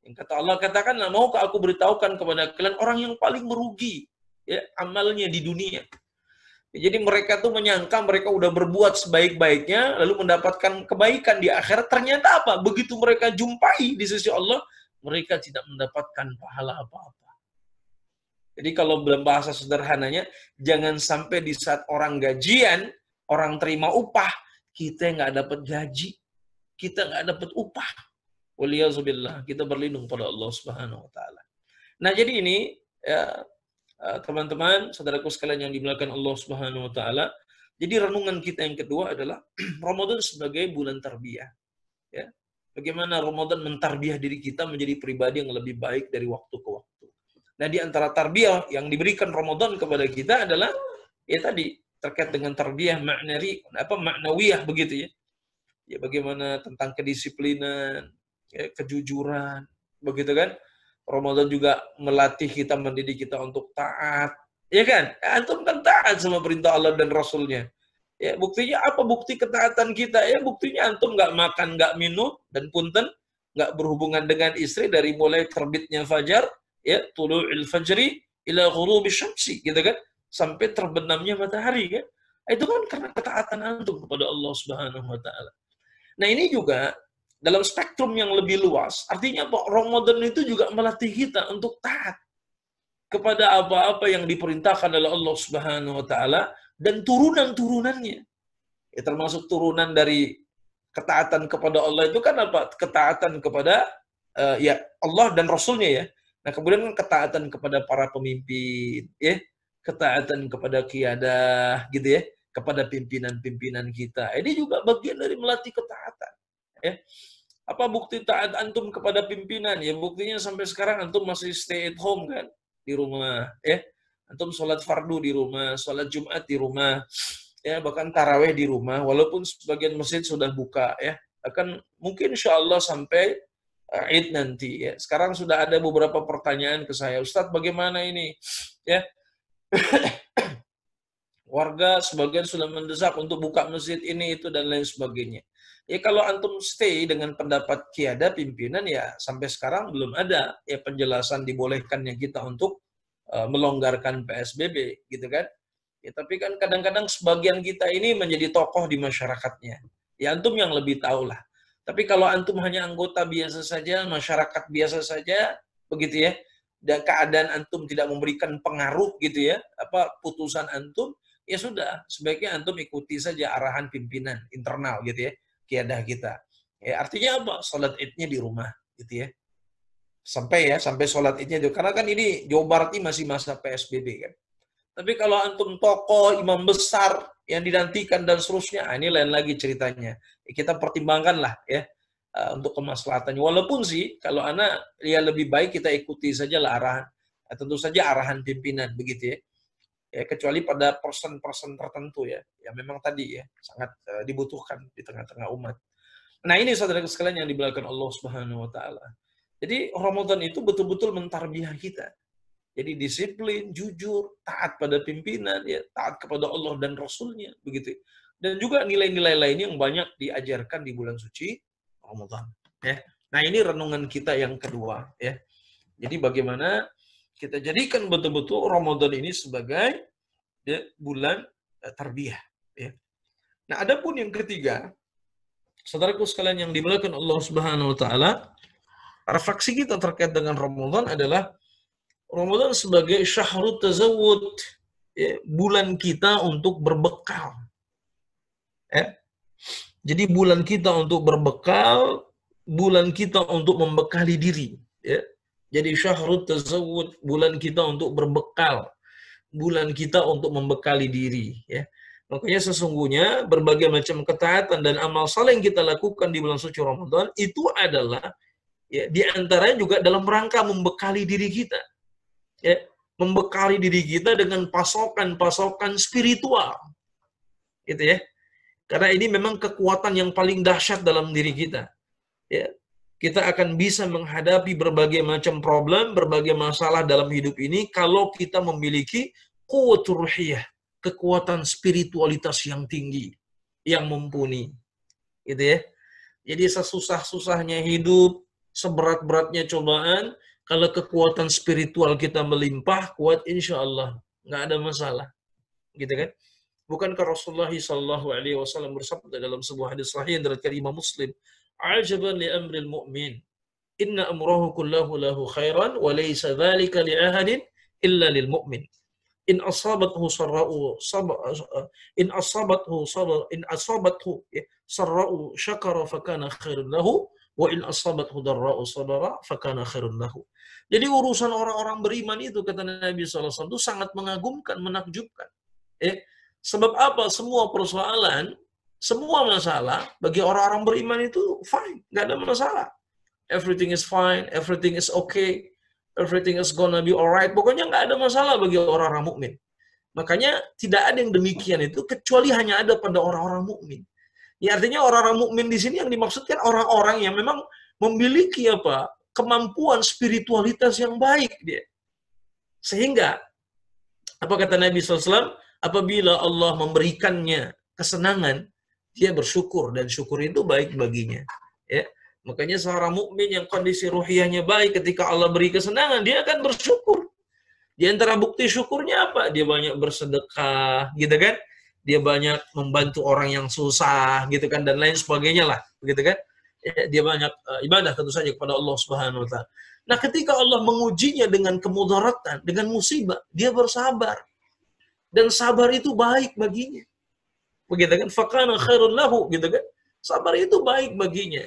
Yang kata Allah, katakanlah, maukah aku beritahukan kepada kalian orang yang paling merugi ya amalnya di dunia. Jadi mereka tuh menyangka mereka udah berbuat sebaik-baiknya lalu mendapatkan kebaikan di akhirat, ternyata apa? Begitu mereka jumpai di sisi Allah, mereka tidak mendapatkan pahala apa-apa. Jadi kalau dalam bahasa sederhananya, jangan sampai di saat orang gajian, orang terima upah, kita nggak dapat gaji, kita nggak dapat upah. Waliyazubillah, kita berlindung pada Allah Subhanahu wa taala. Nah, jadi ini ya, teman-teman, saudaraku sekalian yang dimuliakan Allah Subhanahu wa taala. Jadi renungan kita yang kedua adalah Ramadan sebagai bulan tarbiyah. Ya. Bagaimana Ramadan mentarbiyah diri kita menjadi pribadi yang lebih baik dari waktu ke waktu. Nah, di antara tarbiyah yang diberikan Ramadan kepada kita adalah ya tadi terkait dengan tarbiyah maknawiyah begitu ya. Ya, bagaimana tentang kedisiplinan, ya, kejujuran, begitu kan? Ramadan juga melatih kita, mendidik kita untuk taat. Ya kan? Antum kan taat sama perintah Allah dan Rasulnya. Ya, buktinya apa bukti ketaatan kita? Ya, buktinya antum nggak makan, nggak minum, dan punten, nggak berhubungan dengan istri dari mulai terbitnya fajar, ya, tulu'il fajri, ila ghurubi syamsi, gitu kan? Sampai terbenamnya matahari, kan? Itu kan karena ketaatan antum kepada Allah Subhanahu wa taala. Nah, ini juga dalam spektrum yang lebih luas, artinya Ramadan itu juga melatih kita untuk taat kepada apa-apa yang diperintahkan oleh Allah Subhanahu wa taala dan turunan-turunannya. Ya, termasuk turunan dari ketaatan kepada Allah itu kan apa? Ketaatan kepada ya Allah dan Rasulnya ya. Nah, kemudian ketaatan kepada para pemimpin, ya, ketaatan kepada qiyadah, gitu ya, kepada pimpinan-pimpinan kita. Ini juga bagian dari melatih ketaatan. Ya. Apa bukti taat antum kepada pimpinan? Ya, buktinya sampai sekarang antum masih stay at home kan, di rumah, ya. Antum sholat fardu di rumah, sholat Jumat di rumah, ya, bahkan taraweh di rumah, walaupun sebagian masjid sudah buka, ya. Akan mungkin insya Allah sampai Id nanti, ya. Sekarang sudah ada beberapa pertanyaan ke saya, Ustadz bagaimana ini, ya. Warga sebagian sudah mendesak untuk buka masjid ini, itu, dan lain sebagainya. Ya, kalau antum stay dengan pendapat qiyadah pimpinan, ya sampai sekarang belum ada ya penjelasan dibolehkannya kita untuk melonggarkan PSBB, gitu kan. Ya, tapi kan kadang-kadang sebagian kita ini menjadi tokoh di masyarakatnya. Ya antum yang lebih tahu lah. Tapi kalau antum hanya anggota biasa saja, masyarakat biasa saja, begitu ya, dan keadaan antum tidak memberikan pengaruh gitu ya, apa putusan antum, ya sudah, sebaiknya antum ikuti saja arahan pimpinan internal gitu ya, kiadah kita. Ya, artinya apa? Salat Idnya di rumah gitu ya. Sampai sholat Idnya itu. Karena kan ini Jawa Barat ini masih masa PSBB kan. Tapi kalau antum tokoh, imam besar yang dinantikan dan seterusnya, ini lain lagi ceritanya. Kita pertimbangkan lah ya untuk kemaslahatannya. Walaupun sih kalau anak ya lebih baik kita ikuti saja lah arahan. Tentu saja arahan pimpinan begitu ya. Ya kecuali pada person-person tertentu ya. Ya memang tadi ya sangat dibutuhkan di tengah-tengah umat. Nah ini saudara sekalian yang dimuliakan Allah Subhanahu wa taala. Jadi Ramadan itu betul-betul mentarbiah kita. Jadi disiplin, jujur, taat pada pimpinan, ya, taat kepada Allah dan Rasul-Nya, begitu. Dan juga nilai-nilai lainnya yang banyak diajarkan di bulan suci Ramadan. Ya. Nah ini renungan kita yang kedua. Ya. Jadi bagaimana kita jadikan betul-betul Ramadan ini sebagai ya, bulan tarbiyah. Ya. Nah adapun yang ketiga, saudaraku sekalian yang dimuliakan Allah Subhanahu Wa Taala, refleksi kita terkait dengan Ramadan adalah Ramadan sebagai syahrut tazawud, ya, bulan kita untuk berbekal. Ya. Jadi bulan kita untuk berbekal, bulan kita untuk membekali diri. Ya. Jadi syahrut tazawud, bulan kita untuk berbekal, bulan kita untuk membekali diri. Ya. Makanya sesungguhnya berbagai macam ketaatan dan amal saleh yang kita lakukan di bulan suci Ramadan itu adalah ya, di antaranya juga dalam rangka membekali diri kita. Ya, membekali diri kita dengan pasokan-pasokan spiritual. Gitu ya. Karena ini memang kekuatan yang paling dahsyat dalam diri kita. Ya. Kita akan bisa menghadapi berbagai macam problem, berbagai masalah dalam hidup ini kalau kita memiliki quwwatur ruhiyah, kekuatan spiritualitas yang tinggi, yang mumpuni. Gitu ya. Jadi sesusah-susahnya hidup, seberat-beratnya cobaan, kalau kekuatan spiritual kita melimpah, kuat insya Allah. Nggak ada masalah. Gitu kan? Bukankah Rasulullah SAW bersabda dalam sebuah hadis sahih yang diriwayatkan Imam Muslim, "Ajaban li amril mu'min, inna amrahu kullahu lahu khairan, wa laysa dhalika li ahadin illa lil mu'min. In asabathu sarra'u sarra'u syakara fakana khairun lahu, wa in asabathu darra'u sabara fakana khairun lahu." Jadi urusan orang-orang beriman itu kata Nabi SAW itu sangat mengagumkan, menakjubkan. Sebab apa? Semua persoalan, semua masalah bagi orang-orang beriman itu fine, nggak ada masalah. Everything is fine, everything is okay, everything is gonna be alright. Pokoknya nggak ada masalah bagi orang-orang mukmin. Makanya tidak ada yang demikian itu kecuali hanya ada pada orang-orang mukmin. Ya artinya orang-orang mukmin di sini yang dimaksudkan orang-orang yang memang memiliki apa? Kemampuan spiritualitas yang baik dia. Sehingga apa kata Nabi SAW? Apabila Allah memberikannya kesenangan, dia bersyukur dan syukur itu baik baginya. Ya. Makanya seorang mukmin yang kondisi ruhiyahnya baik ketika Allah beri kesenangan, dia akan bersyukur. Di antara bukti syukurnya apa? Dia banyak bersedekah, gitu kan? Dia banyak membantu orang yang susah, gitu kan? Dan lain sebagainya lah, begitu kan? Ya, dia banyak ibadah tentu saja kepada Allah Subhanahu Wa Taala. Nah, ketika Allah mengujinya dengan kemudaratan, dengan musibah, dia bersabar. Dan sabar itu baik baginya. Begitu kan? Fakana khairun lahu, gitu kan? Sabar itu baik baginya.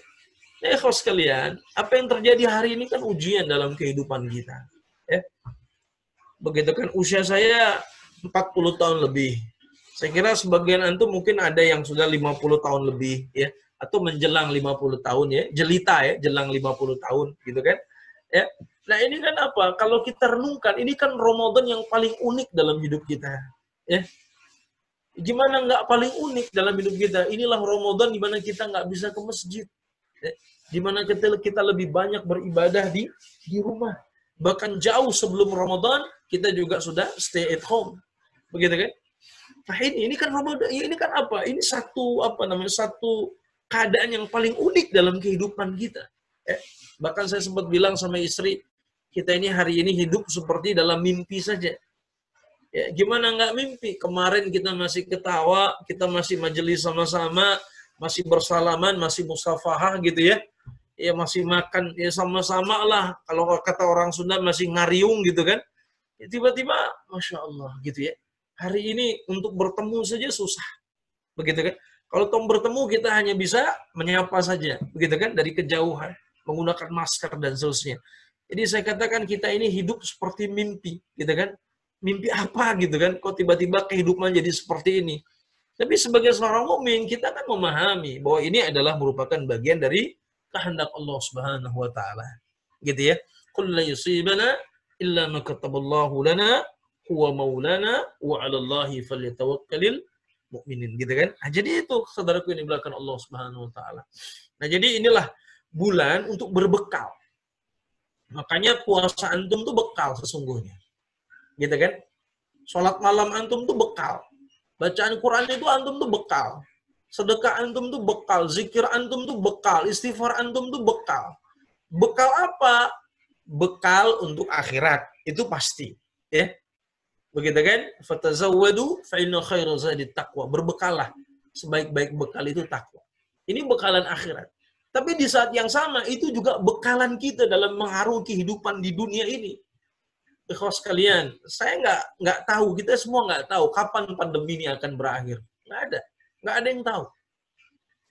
Ya, ikhwas sekalian, apa yang terjadi hari ini kan ujian dalam kehidupan kita. Ya. Begitu kan? Usia saya 40 tahun lebih. Saya kira sebagian antum mungkin ada yang sudah 50 tahun lebih, ya. Atau menjelang 50 tahun, ya. Jelita, ya. Jelang 50 tahun, gitu kan? Ya. Nah ini kan apa? Kalau kita renungkan, ini kan Ramadan yang paling unik dalam hidup kita. Ya. Gimana nggak paling unik dalam hidup kita? Inilah Ramadan di mana kita nggak bisa ke masjid. Ya. Di mana kita lebih banyak beribadah di rumah. Bahkan jauh sebelum Ramadan, kita juga sudah stay at home. Begitu kan? Nah ini kan Ramadan, ini kan apa? Ini satu keadaan yang paling unik dalam kehidupan kita. Ya. Bahkan saya sempat bilang sama istri, kita ini hari ini hidup seperti dalam mimpi saja. Ya, gimana nggak mimpi? Kemarin kita masih ketawa, kita masih majelis sama-sama, masih bersalaman, masih musafahah gitu ya. Ya masih makan ya sama-sama lah. Kalau kata orang Sunda masih ngariung gitu kan. Ya, tiba-tiba, Masya Allah gitu ya. Hari ini untuk bertemu saja susah. Begitu kan. Kalau tom bertemu kita hanya bisa menyapa saja. Begitu kan. Dari kejauhan. Menggunakan masker dan seterusnya. Jadi saya katakan kita ini hidup seperti mimpi. Gitu kan. Mimpi apa gitu kan. Kok tiba-tiba kehidupan jadi seperti ini. Tapi sebagai seorang mukmin kita kan memahami bahwa ini adalah merupakan bagian dari kehendak Allah Subhanahu wa taala. Gitu ya. Qul la yusibana illa ma kataballahu lana huwa maulana wa 'alallahi falyatawakkalul mukminin gitu kan. Nah, jadi itu saudaraku yang dimuliakan Allah Subhanahu wa taala. Nah, jadi inilah bulan untuk berbekal. Makanya puasa antum tuh bekal sesungguhnya. Gitu kan? Salat malam antum tuh bekal. Bacaan Quran itu antum tuh bekal. Sedekah antum tuh bekal, zikir antum tuh bekal, istighfar antum tuh bekal. Bekal apa? Bekal untuk akhirat. Itu pasti, ya. Begitu kan? Fatazawwadu fa inna khairal zadi taqwa. Berbekallah. Sebaik-baik bekal itu takwa. Ini bekalan akhirat. Tapi di saat yang sama itu juga bekalan kita dalam mengarungi kehidupan di dunia ini. Ikhwas sekalian, saya nggak tahu, kita semua nggak tahu kapan pandemi ini akan berakhir. Nggak ada yang tahu.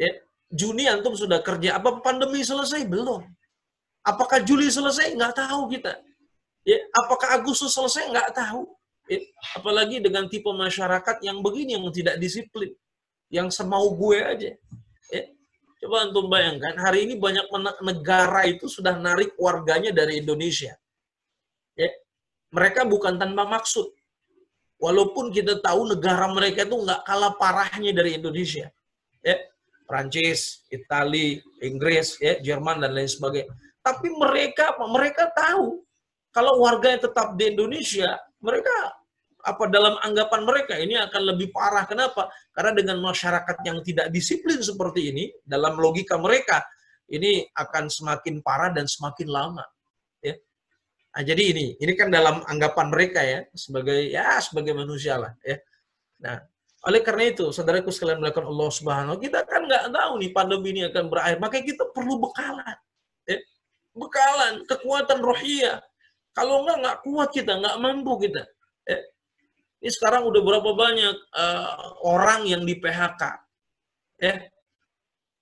Ya, Juni antum sudah kerja, apa pandemi selesai? Belum. Apakah Juli selesai? Nggak tahu kita. Ya, apakah Agustus selesai? Nggak tahu. Ya, apalagi dengan tipe masyarakat yang begini, yang tidak disiplin, yang semau gue aja. Ya, coba antum bayangkan, hari ini banyak negara itu sudah narik warganya dari Indonesia. Ya, mereka bukan tanpa maksud. Walaupun kita tahu negara mereka itu nggak kalah parahnya dari Indonesia. Ya, Prancis, Italia, Inggris, ya, Jerman, dan lain sebagainya. Tapi mereka tahu kalau warga yang tetap di Indonesia, mereka dalam anggapan mereka ini akan lebih parah. Kenapa? Karena dengan masyarakat yang tidak disiplin seperti ini, dalam logika mereka, ini akan semakin parah dan semakin lama. Ya. Nah, jadi ini kan dalam anggapan mereka ya, sebagai manusia lah. Ya. Nah, oleh karena itu, saudaraku sekalian melakukan Allah Subhanahu, kita kan nggak tahu nih pandemi ini akan berakhir, makanya kita perlu bekalan. Ya. Bekalan, kekuatan rohiyah. Kalau nggak kuat kita, nggak mampu kita. Ya. Ini sekarang udah berapa banyak orang yang di PHK, ya,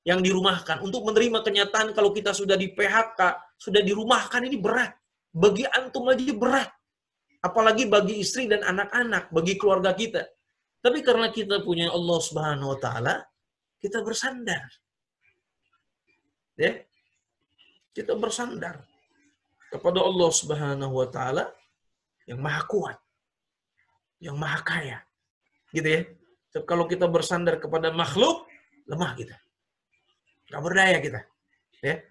yang dirumahkan. Untuk menerima kenyataan kalau kita sudah di PHK, sudah dirumahkan, ini berat. Bagi antum aja berat. Apalagi bagi istri dan anak-anak, bagi keluarga kita. Tapi karena kita punya Allah Subhanahu wa taala, kita bersandar. Ya. Kita bersandar kepada Allah Subhanahu wa taala yang Maha Kuat, yang Maha Kaya. Gitu ya. So, kalau kita bersandar kepada makhluk, lemah kita. Nggak berdaya kita. Ya.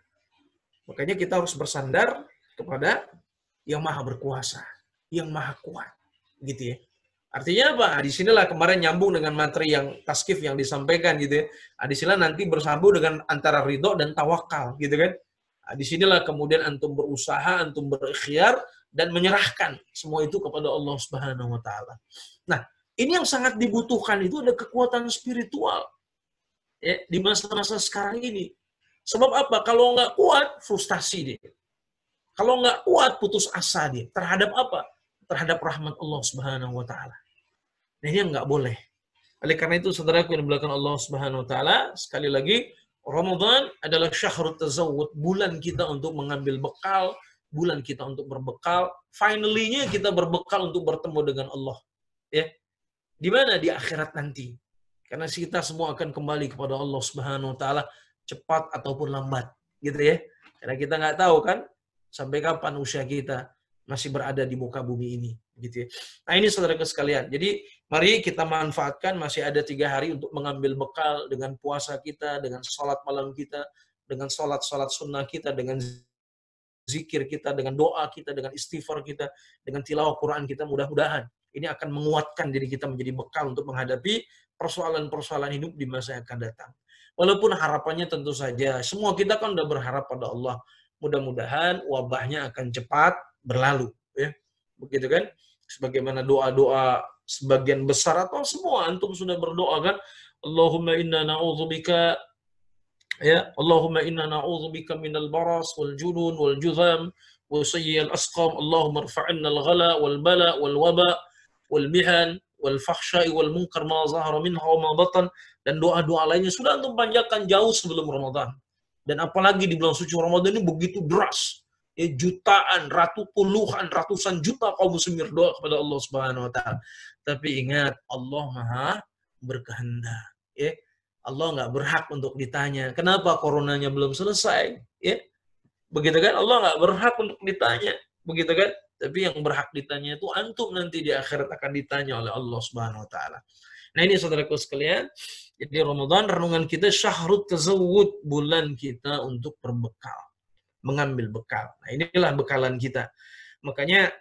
Makanya kita harus bersandar kepada yang Maha Berkuasa, yang Maha Kuat. Gitu ya. Artinya apa? Di sinilah kemarin nyambung dengan materi yang taskif yang disampaikan gitu ya. Di sinilah nanti bersambung dengan antara ridho dan tawakal gitu kan. Di sinilah kemudian antum berusaha, antum berikhtiar dan menyerahkan semua itu kepada Allah Subhanahu wa taala. Nah, ini yang sangat dibutuhkan itu ada kekuatan spiritual. Ya, di masa-masa sekarang ini. Sebab apa? Kalau nggak kuat, frustasi dia. Kalau nggak kuat, putus asa dia. Terhadap apa? Terhadap rahmat Allah Subhanahu wa taala. Nah, ini yang nggak boleh. Oleh karena itu, saudaraku yang dimuliakan Allah Subhanahu wa taala, sekali lagi Ramadan adalah syahrut tazawwud, bulan kita untuk mengambil bekal, bulan kita untuk berbekal. Finally-nya kita berbekal untuk bertemu dengan Allah. Ya. Di mana? Di akhirat nanti. Karena kita semua akan kembali kepada Allah Subhanahu wa taala cepat ataupun lambat, gitu ya. Karena kita nggak tahu kan sampai kapan usia kita masih berada di muka bumi ini, gitu ya. Nah, ini saudara sekalian. Jadi mari kita manfaatkan masih ada 3 hari untuk mengambil bekal dengan puasa kita, dengan sholat malam kita, dengan sholat sunnah kita, dengan zikir kita, dengan doa kita, dengan istighfar kita, dengan tilawah Quran kita. Mudah-mudahan ini akan menguatkan diri kita menjadi bekal untuk menghadapi persoalan-persoalan hidup di masa yang akan datang. Walaupun harapannya tentu saja, semua kita kan udah berharap pada Allah. Mudah-mudahan wabahnya akan cepat berlalu. Ya. Begitu kan? sebagaimana doa-doa sebagian besar atau semua antum sudah berdoa kan, Allahumma inna na'udzubika, ya Allahumma inna na'udzubika minal baras wal junun wal juzam wa sayyil asqam, Allahumma rfa'anna al-ghala wal bala wal waba wal mihan wal fakhsha'i wal munkar ma zahara minha wa ma batan, dan doa-doa lainnya sudah antum panjatkan jauh sebelum Ramadan. Dan apalagi di bulan suci Ramadan ini begitu deras. Ya, jutaan, puluhan, ratusan juta kaum muslimin berdoa kepada Allah Subhanahu wa taala. Tapi ingat, Allah Maha berkehendak. Ya. Allah nggak berhak untuk ditanya, kenapa coronanya belum selesai? Ya. Begitu kan? Allah nggak berhak untuk ditanya. Begitu kan? Tapi yang berhak ditanya itu antum nanti di akhirat akan ditanya oleh Allah Subhanahu wa taala. Nah, ini saudaraku sekalian, jadi Ramadan renungan kita syahrut tazawwud, bulan kita untuk berbekal, mengambil bekal. Nah, inilah bekalan kita. Makanya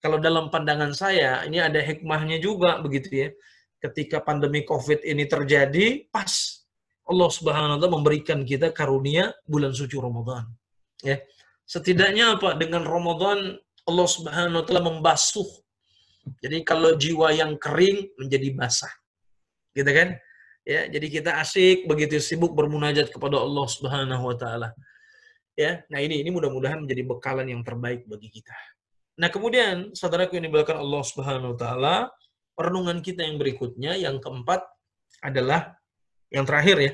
kalau dalam pandangan saya ini ada hikmahnya juga begitu ya. Ketika pandemi Covid ini terjadi, pas Allah Subhanahu wa taala memberikan kita karunia bulan suci Ramadan. Ya. Setidaknya apa? Dengan Ramadan Allah Subhanahu wa taala membasuh. Jadi kalau jiwa yang kering menjadi basah. Gitu kan? Ya, jadi kita asik begitu sibuk bermunajat kepada Allah Subhanahu wa taala. Ya, nah ini mudah-mudahan menjadi bekalan yang terbaik bagi kita. Nah, kemudian saudaraku yang dimuliakan Allah Subhanahu wa taala, renungan kita yang berikutnya yang keempat adalah yang terakhir ya.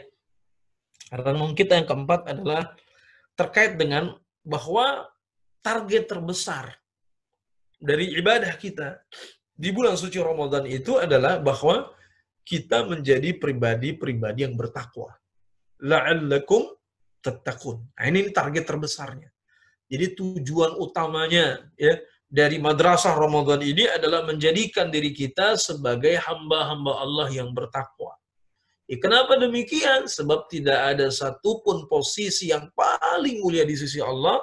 Renungan kita yang keempat adalah terkait dengan bahwa target terbesar dari ibadah kita di bulan suci Ramadan itu adalah bahwa kita menjadi pribadi-pribadi yang bertakwa. La'allakum tattaqun. Nah, ini target terbesarnya. Jadi tujuan utamanya ya dari madrasah Ramadan ini adalah menjadikan diri kita sebagai hamba-hamba Allah yang bertakwa. Kenapa demikian? Sebab tidak ada satupun posisi yang paling mulia di sisi Allah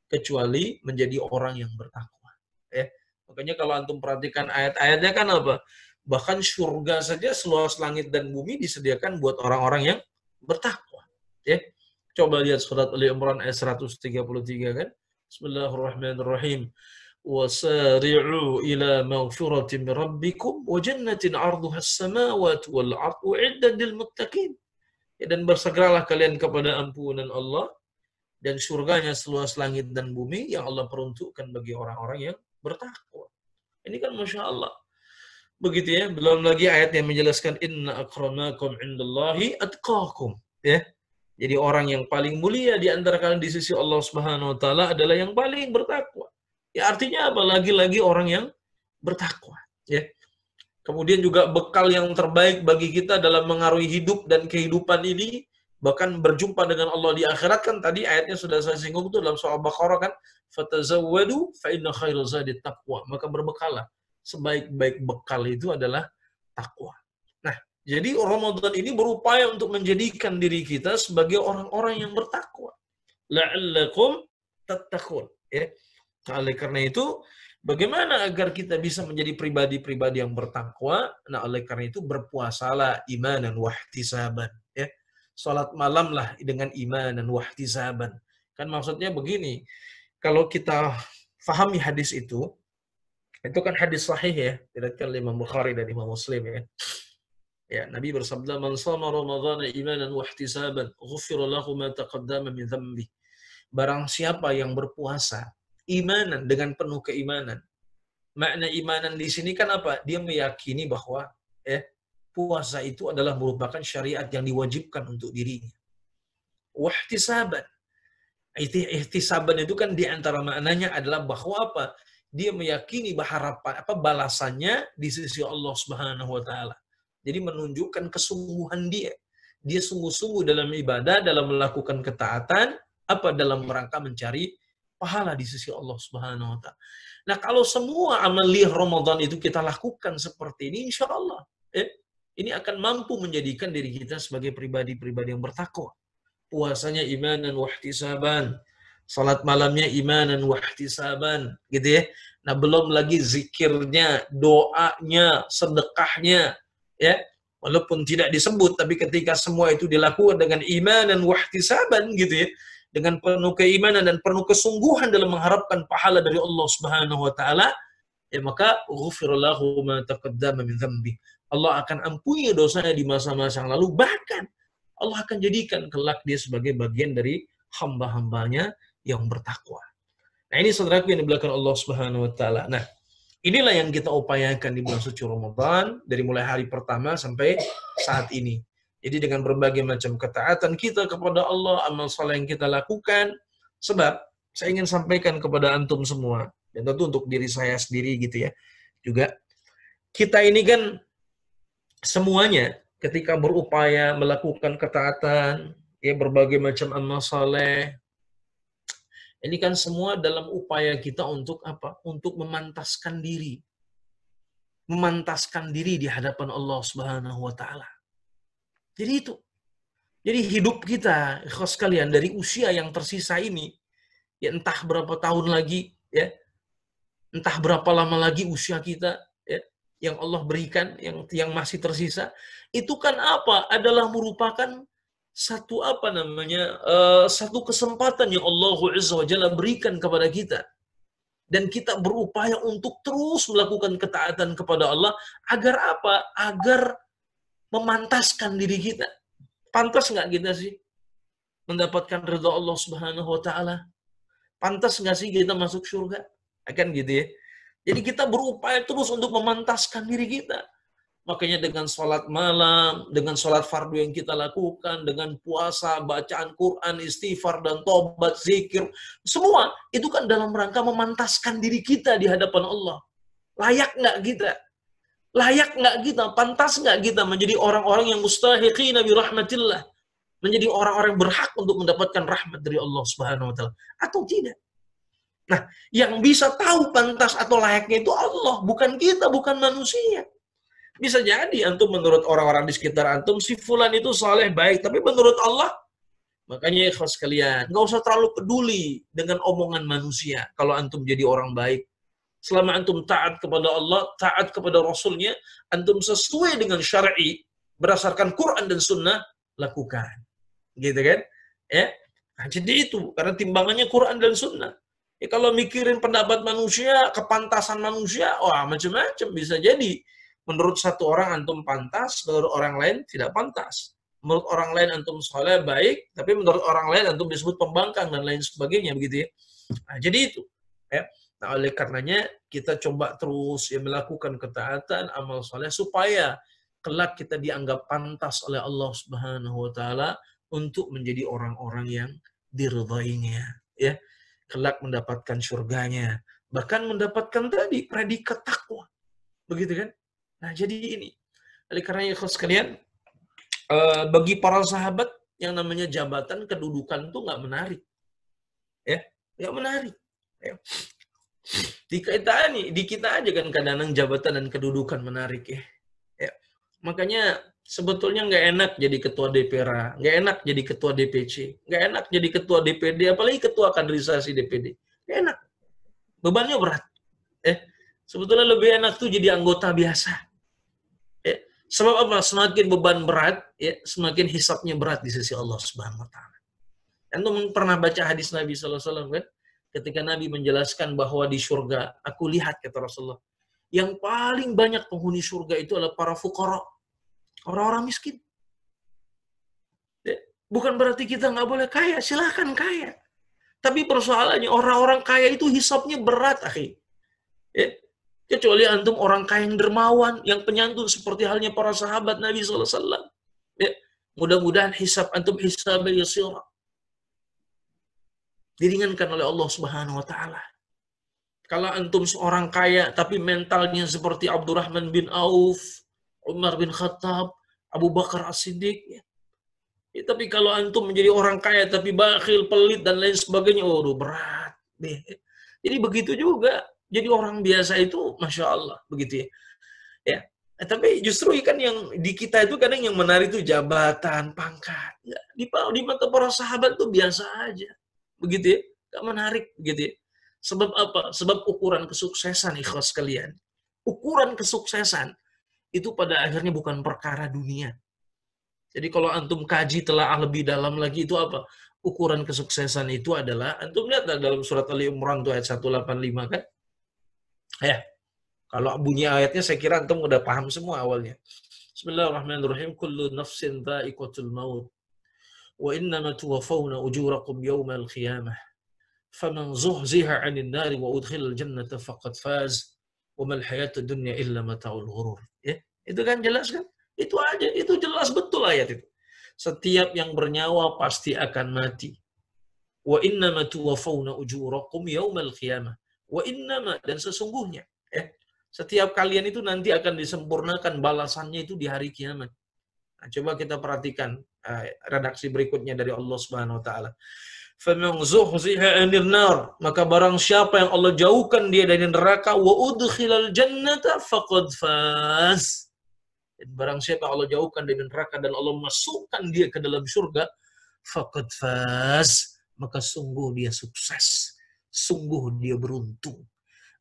kecuali menjadi orang yang bertakwa. Ya. Makanya kalau antum perhatikan ayat-ayatnya kan apa? Bahkan surga saja seluas langit dan bumi disediakan buat orang-orang yang bertakwa. Ya. Coba lihat surat Ali Imran ayat 133 kan. Bismillahirrahmanirrahim. Wasari'u ila maghfiratin min rabbikum wa jannatin 'arduha as-samawati wal 'ardu 'iddat lil muttaqin. Dan bersegeralah kalian kepada ampunan Allah dan surganya seluas langit dan bumi yang Allah peruntukkan bagi orang-orang yang bertakwa. Ini kan Masya Allah. Begitu ya. Belum lagi ayat yang menjelaskan inna akramakum indallahi atqakum. Ya. Jadi orang yang paling mulia di antara kalian di sisi Allah Subhanahu wa taala adalah yang paling bertakwa. Ya artinya apa? Lagi-lagi orang yang bertakwa, ya. Kemudian juga bekal yang terbaik bagi kita dalam mengaruhi hidup dan kehidupan ini, bahkan berjumpa dengan Allah di akhirat kan tadi ayatnya sudah saya singgung itu dalam surah Al-Baqarah kan, fatazawwadu fa inna khairal zadi taqwa. Maka berbekalah. Sebaik-baik bekal itu adalah takwa. Nah, jadi Ramadan ini berupaya untuk menjadikan diri kita sebagai orang-orang yang bertakwa. La'allakum tattaqun. Ya. Nah, oleh karena itu, bagaimana agar kita bisa menjadi pribadi-pribadi yang bertakwa? Nah, oleh karena itu berpuasalah imanan wahtisaban. Ya. Salat malamlah dengan imanan wahtisaban. Kan maksudnya begini, kalau kita fahami hadis itu kan hadis sahih ya, diriwayatkan oleh Imam Bukhari dan Imam Muslim ya. Ya, Nabi bersabda, "Man shama Ramadhana imanan wa ihtisaban, ghufira lahu ma taqaddama min dhanbi." Barang siapa yang berpuasa imanan dengan penuh keimanan. Makna imanan di sini kan apa? Dia meyakini bahwa puasa itu adalah merupakan syariat yang diwajibkan untuk dirinya. Wa ihtisaban. Ihtisaban itu kan di antara maknanya adalah bahwa apa? Dia meyakini harapan balasannya di sisi Allah Subhanahu wa taala. Jadi menunjukkan kesungguhan dia. Dia sungguh-sungguh dalam ibadah, dalam melakukan ketaatan, dalam rangka mencari pahala di sisi Allah Subhanahu wa taala. Nah, kalau semua amaliyah Ramadan itu kita lakukan seperti ini, insya Allah ini akan mampu menjadikan diri kita sebagai pribadi-pribadi yang bertakwa. Puasanya imanan wahtisaban, salat malamnya imanan wahtisaban, gitu ya. Nah, belum lagi zikirnya, doanya, sedekahnya, ya. Walaupun tidak disebut, tapi ketika semua itu dilakukan dengan imanan wahtisaban, gitu ya, dengan penuh keimanan dan penuh kesungguhan dalam mengharapkan pahala dari Allah Subhanahu wa taala, ya maka ghufira lahu ma taqaddama min dzambi. Allah akan ampuni dosanya di masa-masa yang lalu, bahkan Allah akan jadikan kelak dia sebagai bagian dari hamba-hambanya yang bertakwa. Nah, ini saudaraku yang dimuliakan Allah Subhanahu wa taala. Nah, inilah yang kita upayakan di bulan suci Ramadan dari mulai hari pertama sampai saat ini. Jadi dengan berbagai macam ketaatan kita kepada Allah, amal saleh yang kita lakukan, sebab saya ingin sampaikan kepada antum semua, dan tentu untuk diri saya sendiri gitu ya, juga kita ini kan semuanya ketika berupaya melakukan ketaatan, ya berbagai macam amal saleh, ini kan semua dalam upaya kita untuk apa? Untuk memantaskan diri. Memantaskan diri di hadapan Allah Subhanahu wa taala. Jadi itu. Jadi hidup kita, ikhlas sekalian, dari usia yang tersisa ini, ya entah berapa tahun lagi, ya, entah berapa lama lagi usia kita, ya, yang Allah berikan, yang masih tersisa, itu kan apa? Adalah merupakan satu apa namanya, satu kesempatan yang Allah Azza wa Jalla berikan kepada kita. Dan kita berupaya untuk terus melakukan ketaatan kepada Allah, agar apa? Agar memantaskan diri kita. Pantas nggak kita sih mendapatkan ridha Allah Subhanahu wa taala? Pantas nggak sih kita masuk surga? Akan gitu ya. Jadi kita berupaya terus untuk memantaskan diri kita. Makanya dengan sholat malam, dengan sholat fardu yang kita lakukan, dengan puasa, bacaan Quran, istighfar, dan tobat, zikir, semua itu kan dalam rangka memantaskan diri kita di hadapan Allah. Layak nggak kita? Layak nggak kita? Pantas nggak kita menjadi orang-orang yang mustahiqina bi rahmatillah? Menjadi orang-orang yang berhak untuk mendapatkan rahmat dari Allah Subhanahu wa taala atau tidak? Nah, yang bisa tahu pantas atau layaknya itu Allah, bukan kita, bukan manusia. Bisa jadi antum menurut orang-orang di sekitar antum si fulan itu saleh baik, tapi menurut Allah, makanya ikhlas sekalian, nggak usah terlalu peduli dengan omongan manusia. Kalau antum jadi orang baik, selama antum taat kepada Allah, taat kepada Rasulnya, antum sesuai dengan syar'i, berdasarkan Quran dan Sunnah, lakukan. Gitu kan? Ya. Nah, jadi itu, karena timbangannya Quran dan Sunnah. Ya, kalau mikirin pendapat manusia, kepantasan manusia, wah macam-macam. Bisa jadi, menurut satu orang antum pantas, menurut orang lain tidak pantas. Menurut orang lain antum soleh baik, tapi menurut orang lain antum disebut pembangkang dan lain sebagainya, begitu ya. Nah, jadi itu. Ya. Nah, oleh karenanya kita coba terus ya melakukan ketaatan, amal soleh supaya kelak kita dianggap pantas oleh Allah Subhanahu wa taala untuk menjadi orang-orang yang diridhainya, ya. Kelak mendapatkan surganya, bahkan mendapatkan tadi predikat takwa. Begitu kan? Nah, jadi ini. Oleh karenanya ikhlas sekalian, bagi para sahabat yang namanya jabatan kedudukan itu nggak menarik. Ya, nggak menarik. Ya. Di kita aja kan kadang-kadang jabatan dan kedudukan menarik ya. Ya. Makanya sebetulnya nggak enak jadi ketua DPRA, nggak enak jadi ketua DPC, nggak enak jadi ketua DPD, apalagi ketua kaderisasi DPD. Nggak enak. Bebannya berat. Sebetulnya lebih enak tuh jadi anggota biasa. Ya. Sebab apa? Semakin beban berat, ya, semakin hisapnya berat di sisi Allah Subhanahu wa taala. Antum pernah baca hadis Nabi sallallahu alaihi wasallam kan? Ketika Nabi menjelaskan bahwa di surga, aku lihat kata Rasulullah, yang paling banyak penghuni surga itu adalah para fuqara, orang-orang miskin. Bukan berarti kita nggak boleh kaya, silahkan kaya. Tapi persoalannya orang-orang kaya itu hisapnya berat, akhi. Ya. Kecuali antum orang kaya yang dermawan, yang penyantun seperti halnya para sahabat Nabi SAW. Ya. Mudah-mudahan hisap antum hisab yasir, diringankan oleh Allah Subhanahu wa taala. Kalau antum seorang kaya tapi mentalnya seperti Abdurrahman bin Auf, Umar bin Khattab, Abu Bakar As-Siddiq, ya. Ya, tapi kalau antum menjadi orang kaya tapi bakhil, pelit dan lain sebagainya, waduh berat. Jadi begitu juga. Jadi orang biasa itu, masya Allah, begitu ya. Ya. Tapi justru kan yang di kita itu kadang yang menarik itu jabatan, pangkat. Ya, di mata para sahabat itu biasa aja. Begitu ya, gak menarik gitu ya. Sebab apa? Sebab ukuran kesuksesan, ikhlas sekalian. Ukuran kesuksesan itu pada akhirnya bukan perkara dunia. Jadi kalau antum kaji telah lebih dalam lagi itu apa? Ukuran kesuksesan itu adalah, antum lihat dalam surat Ali Imran itu ayat 185 kan? Ya. Kalau bunyi ayatnya saya kira antum udah paham semua awalnya. Bismillahirrahmanirrahim. Kullu nafsin dha'iqatul maut. Wa innama tuwaffawna ujurakum yawmal qiyamah. Faman zuhziha 'anil nari wa udkhilal jannata faqad faz. Wa mal hayatud dunya illa mata'ul ghurur. Ya, itu kan jelas kan? Itu aja, itu jelas betul ayat itu. Setiap yang bernyawa pasti akan mati. Wa innama tuwaffawna ujurakum yawmal qiyamah. Wa innama, dan sesungguhnya, setiap kalian itu nanti akan disempurnakan balasannya itu di hari kiamat. Nah, coba kita perhatikan redaksi berikutnya dari Allah Subhanahu wa taala. Faman zuhziha 'anil nar, maka barang siapa yang Allah jauhkan dia dari neraka, wa udkhilal jannata faqad faz. Dan barang siapa yang Allah jauhkan dari neraka dan Allah masukkan dia ke dalam surga, faqad faz, maka sungguh dia sukses. Sungguh dia beruntung.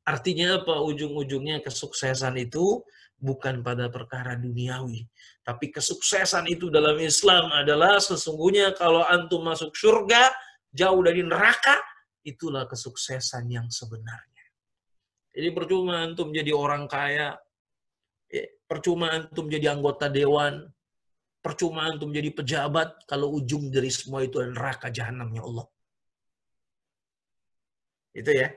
Artinya apa? Ujung-ujungnya kesuksesan itu bukan pada perkara duniawi. Tapi kesuksesan itu dalam Islam adalah sesungguhnya kalau antum masuk surga, jauh dari neraka, itulah kesuksesan yang sebenarnya. Jadi percuma antum jadi orang kaya, percuma antum jadi anggota dewan, percuma antum jadi pejabat, kalau ujung dari semua itu adalah neraka jahanamnya Allah. Itu ya.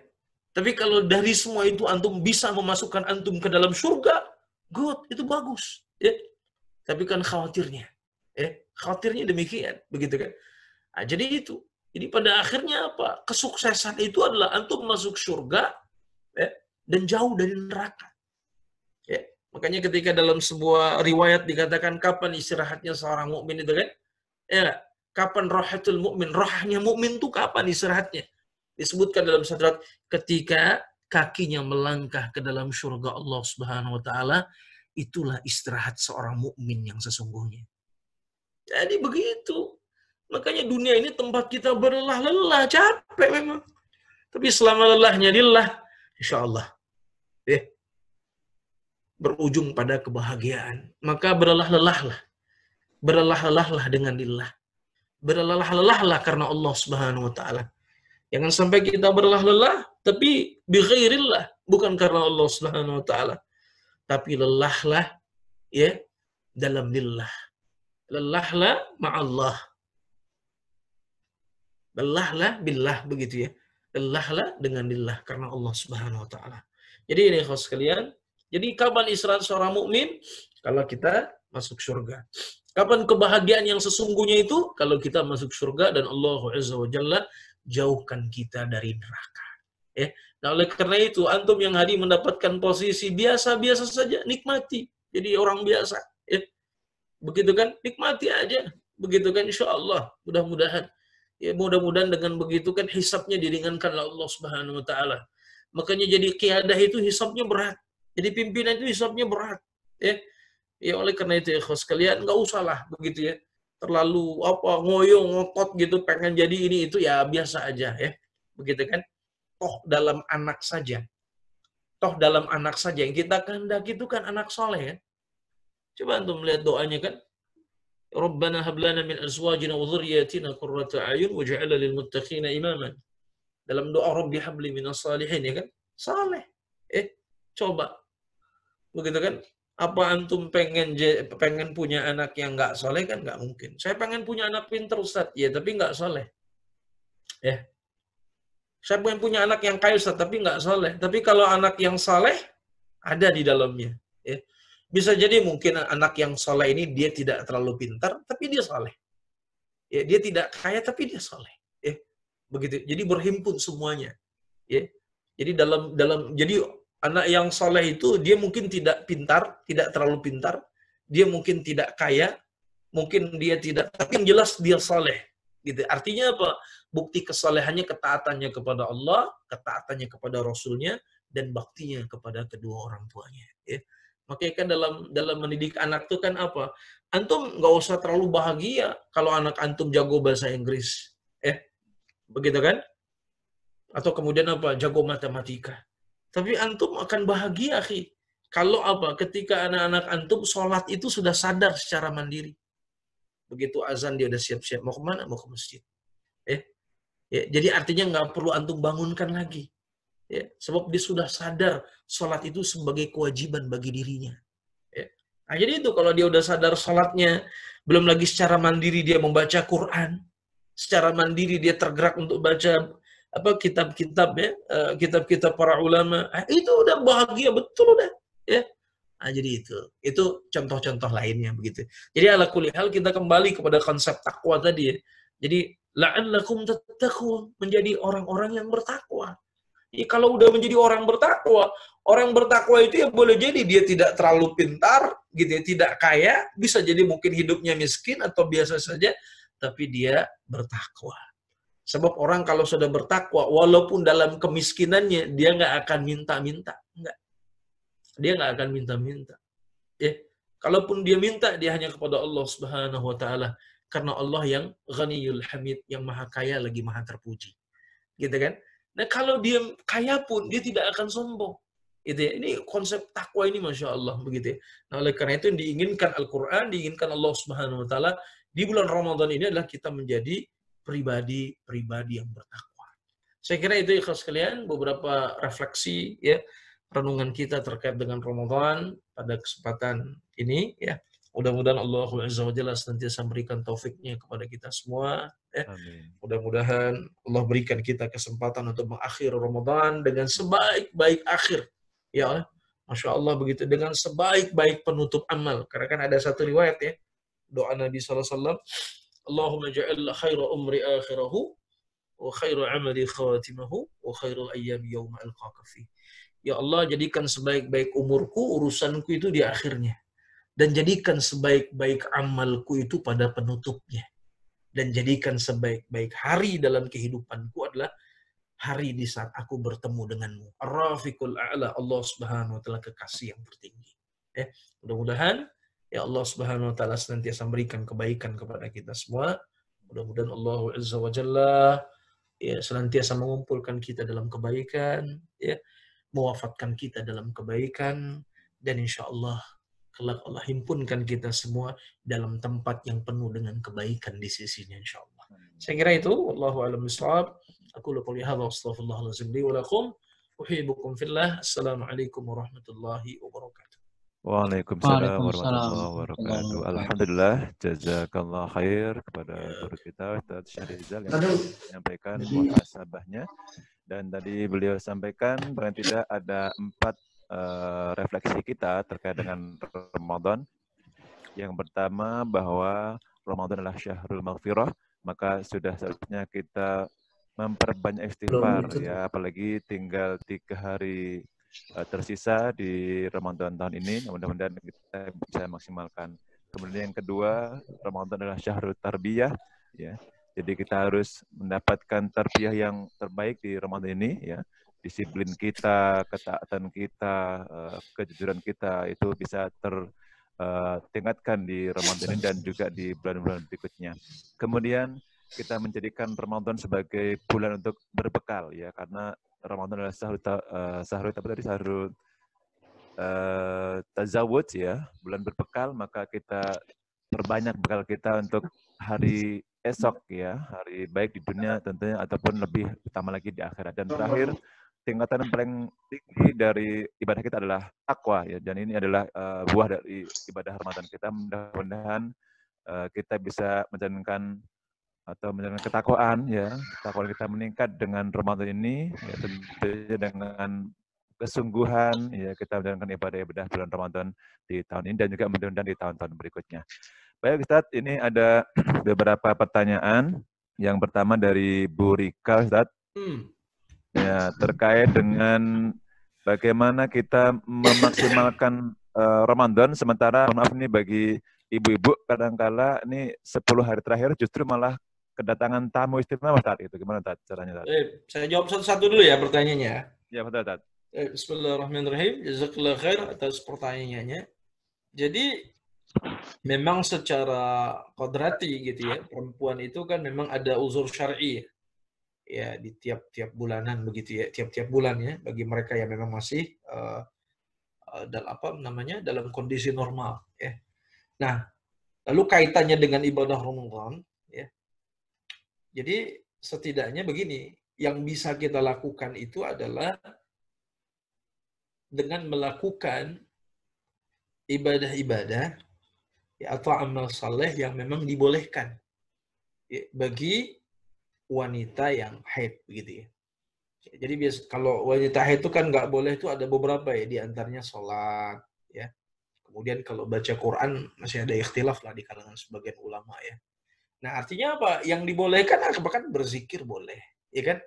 Tapi kalau dari semua itu antum bisa memasukkan antum ke dalam surga, good, itu bagus. Ya. Tapi kan khawatirnya, khawatirnya demikian, begitu kan? Nah, jadi itu. Jadi pada akhirnya apa? Kesuksesan itu adalah antum masuk surga dan jauh dari neraka. Ya. Makanya ketika dalam sebuah riwayat dikatakan kapan istirahatnya seorang mukmin itu kan? Ya, kapan rahatul mukmin? Rahnya mukmin itu kapan istirahatnya? Disebutkan dalam satu ayat, ketika kakinya melangkah ke dalam surga Allah Subhanahu wa taala, itulah istirahat seorang mukmin yang sesungguhnya. Jadi begitu. Makanya dunia ini tempat kita berlelah-lelah, capek memang. Tapi selama lelahnya lillah, insyaallah berujung pada kebahagiaan. Maka berlelah-lelahlah. Berlelah-lelahlah dengan lillah. Berlelah-lelahlah karena Allah Subhanahu wa taala. Jangan sampai kita berlelah-lelah tapi bi ghairillah, bukan karena Allah Subhanahu wa taala. Tapi lelahlah dalam lillah. Lelahlah ma'allah. Lelahlah billah, begitu ya. Lelahlah dengan lillah karena Allah Subhanahu wa taala. Jadi ini khos sekalian. Jadi kapan istirahat seorang mukmin? Kalau kita masuk surga. Kapan kebahagiaan yang sesungguhnya itu? Kalau kita masuk surga dan Allah Azza wa Jalla jauhkan kita dari neraka. Nah, oleh karena itu antum yang hari mendapatkan posisi biasa-biasa saja, nikmati. Jadi orang biasa, begitu kan? Nikmati aja, begitu kan? Insyaallah, mudah-mudahan. Mudah-mudahan dengan begitu kan hisabnya diringankan oleh Allah Subhanahu wa taala. Makanya jadi qiyadah itu hisabnya berat. Jadi pimpinan itu hisabnya berat. Ya oleh karena itu ya sekalian, enggak usahlah begitu ya. Terlalu ngoyo ngotot gitu pengen jadi ini itu, ya biasa aja ya. Begitu kan? Toh dalam anak saja. Toh dalam anak saja yang kita kehendaki itu kan anak soleh kan. Coba antum melihat doanya kan. Rabbana hab lana min azwajina wa dhurriyyatina qurrata a'yun waj'alna lil muttaqina imaman. Dalam doa Rabbi habli minas salihin ya kan? Saleh. Coba. Begitu kan? Apa antum pengen punya anak yang enggak soleh kan? Enggak mungkin. Saya pengen punya anak pintar Ustaz. Ya, tapi enggak soleh. Saya pengen punya anak yang kaya Ustaz, tapi enggak soleh. Tapi kalau anak yang soleh, ada di dalamnya. Bisa jadi mungkin anak yang soleh ini dia tidak terlalu pintar, tapi dia soleh. Dia tidak kaya, tapi dia soleh. Begitu. Jadi berhimpun semuanya. Jadi jadi anak yang soleh itu dia mungkin tidak pintar, tidak terlalu pintar, dia mungkin tidak kaya, mungkin dia tidak, tapi yang jelas dia soleh. Gitu. Artinya apa? Bukti kesalehannya ketaatannya kepada Allah, ketaatannya kepada Rasulnya, dan baktinya kepada kedua orang tuanya. Makanya kan dalam mendidik anak itu kan apa? Antum nggak usah terlalu bahagia kalau anak antum jago bahasa Inggris, begitu kan? Atau kemudian apa? Jago matematika. Tapi antum akan bahagia, akhi. Kalau apa? Ketika anak-anak antum sholat itu sudah sadar secara mandiri. Begitu azan dia udah siap-siap. Mau kemana? Mau ke masjid. Jadi artinya nggak perlu antum bangunkan lagi. Ya, sebab dia sudah sadar sholat itu sebagai kewajiban bagi dirinya. Ya. Nah, jadi itu kalau dia udah sadar sholatnya, belum lagi secara mandiri dia membaca Quran, secara mandiri dia tergerak untuk baca apa kitab-kitab ya, kitab-kitab para ulama, itu udah bahagia betul udah. Ya. Nah, jadi itu contoh-contoh lainnya begitu. Jadi ala kulli hal kita kembali kepada konsep takwa tadi ya. Jadi la'allakum tattaqun, menjadi orang-orang yang bertakwa. Ya, kalau udah menjadi orang bertakwa itu ya boleh jadi dia tidak terlalu pintar, gitu ya, tidak kaya, bisa jadi mungkin hidupnya miskin atau biasa saja, tapi dia bertakwa. Sebab orang kalau sudah bertakwa, walaupun dalam kemiskinannya, dia nggak akan minta-minta. Nggak. Dia nggak akan minta-minta. Ya. Kalaupun dia minta, dia hanya kepada Allah Subhanahu wa Ta'ala. Karena Allah yang Ghaniyul Hamid, yang maha kaya lagi maha terpuji. Gitu kan? Nah, kalau dia kaya pun dia tidak akan sombong. Gitu ya. Ini konsep takwa ini Masya Allah begitu ya. Nah, oleh karena itu yang diinginkan Al-Quran, diinginkan Allah Subhanahu wa Ta'ala di bulan Ramadan ini adalah kita menjadi pribadi yang bertakwa. Saya kira itu ya sekalian beberapa refleksi ya renungan kita terkait dengan Ramadan pada kesempatan ini ya. Mudah-mudahan Allah Azza wa Jalla senantiasa memberikan taufiknya kepada kita semua. Ya. Amin. Mudah-mudahan Allah berikan kita kesempatan untuk mengakhiri Ramadan dengan sebaik-baik akhir. Ya, Masya Allah begitu. Dengan sebaik-baik penutup amal. Karena kan ada satu riwayat ya. Doa Nabi SAW. Allahumma ja'al khaira umri akhirahu wa khairu amali khatimahu wa khairu ayyami yawma alqaka fi. Ya Allah, jadikan sebaik-baik umurku, urusanku itu di akhirnya. Dan jadikan sebaik-baik amalku itu pada penutupnya. Dan jadikan sebaik-baik hari dalam kehidupanku adalah hari di saat aku bertemu denganmu. Ar-Rafiqul A'la, Allah Subhanahu wa Ta'ala kekasih yang tertinggi. Ya, mudah-mudahan ya Allah Subhanahu wa Ta'ala senantiasa memberikan kebaikan kepada kita semua. Mudah-mudahan Allah Azza wa Jalla ya senantiasa mengumpulkan kita dalam kebaikan, ya, mewafatkan kita dalam kebaikan, dan insya Allah kelak Allah himpunkan kita semua dalam tempat yang penuh dengan kebaikan di sisinya insyaallah. Saya kira itu, wallahu a'lam bishawab. Aku qouli hadza wa astaghfirullahalazim li wa lakum. Uhibbukum fillah. Assalamualaikum warahmatullahi wabarakatuh. Waalaikumsalam warahmatullahi wabarakatuh. Alhamdulillah, jazakallah khair kepada guru kita Ustaz Syahrizal yang menyampaikan muhasabahnya. Dan tadi beliau sampaikan paling tidak ada 4 refleksi kita terkait dengan Ramadan. Yang pertama bahwa Ramadan adalah syahrul maghfirah, maka sudah seharusnya kita memperbanyak istighfar ya, apalagi tinggal 3 hari tersisa di Ramadan tahun ini. Mudah-mudahan kita bisa maksimalkan. Kemudian yang kedua, Ramadan adalah syahrul tarbiyah ya. Jadi kita harus mendapatkan tarbiyah yang terbaik di Ramadan ini ya. Disiplin kita, ketaatan kita, kejujuran kita itu bisa tertingkatkan di Ramadan ini dan juga di bulan-bulan berikutnya. Kemudian kita menjadikan Ramadan sebagai bulan untuk berbekal ya, karena Ramadan adalah syahrul tazawwud ya, bulan berbekal, maka kita perbanyak bekal kita untuk hari esok ya, hari baik di dunia tentunya ataupun lebih utama lagi di akhirat. Dan terakhir, tingkatan yang paling tinggi dari ibadah kita adalah takwa ya, dan ini adalah buah dari ibadah Ramadan kita. Mudah-mudahan kita bisa menjalankan ketakwaan ya, ketakwaan kita meningkat dengan Ramadan ini ya, tentunya dengan kesungguhan ya kita menjalankan ibadah bulan Ramadan di tahun ini dan juga mudah-mudahan di tahun-tahun berikutnya. Baik Ustaz, ini ada beberapa pertanyaan. Yang pertama dari Bu Rika Ustaz. Ya, terkait dengan bagaimana kita memaksimalkan Ramadan, sementara maaf nih bagi ibu-ibu kadangkala ini 10 hari terakhir justru malah kedatangan tamu istimewa Ustaz. Itu gimana Ustaz caranya Ustaz? Saya jawab satu-satu dulu ya pertanyaannya. Ya betul Ustaz. Bismillahirrahmanirrahim. Jazakallahu khair atas pertanyaannya. Jadi memang secara kodrati gitu ya, perempuan itu kan memang ada uzur syar'i ya di tiap-tiap bulanan begitu ya, tiap-tiap bulan ya, bagi mereka yang memang masih dalam kondisi normal ya. Nah, lalu kaitannya dengan ibadah Ramadan ya. Jadi setidaknya begini, yang bisa kita lakukan itu adalah dengan melakukan ibadah-ibadah ya, atau amal saleh yang memang dibolehkan ya, bagi wanita yang haid begitu ya. Jadi kalau wanita haid itu kan nggak boleh itu ada beberapa ya, di antaranya sholat ya. Kemudian kalau baca Quran masih ada ikhtilaf lah di kalangan sebagian ulama ya. Nah artinya apa? Yang dibolehkan bahkan berzikir boleh, ya kan?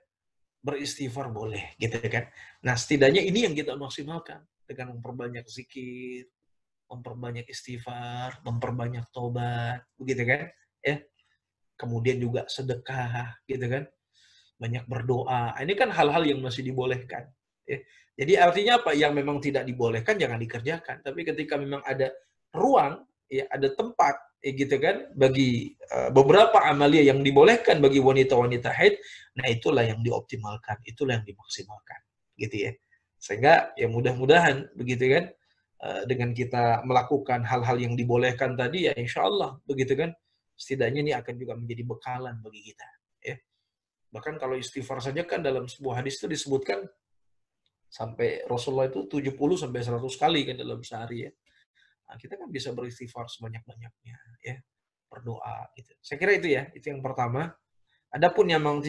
Beristighfar boleh, gitu kan? Nah setidaknya ini yang kita maksimalkan dengan memperbanyak zikir, memperbanyak istighfar, memperbanyak tobat, begitu kan? Ya. Kemudian juga sedekah, gitu kan? Banyak berdoa. Ini kan hal-hal yang masih dibolehkan. Ya. Jadi artinya apa? Yang memang tidak dibolehkan jangan dikerjakan. Tapi ketika memang ada ruang, ya ada tempat, ya gitu kan, bagi beberapa amalia yang dibolehkan bagi wanita-wanita haid, nah itulah yang dioptimalkan, itulah yang dimaksimalkan, gitu ya. Sehingga ya mudah-mudahan begitu kan, dengan kita melakukan hal-hal yang dibolehkan tadi ya insya Allah begitu kan, setidaknya ini akan juga menjadi bekalan bagi kita. Ya. Bahkan kalau istighfar saja kan dalam sebuah hadis itu disebutkan sampai Rasulullah itu 70 sampai 100 kali kan dalam sehari ya. Nah, kita kan bisa beristighfar sebanyak-banyaknya ya, berdoa gitu. Saya kira itu ya, itu yang pertama. Adapun yang memang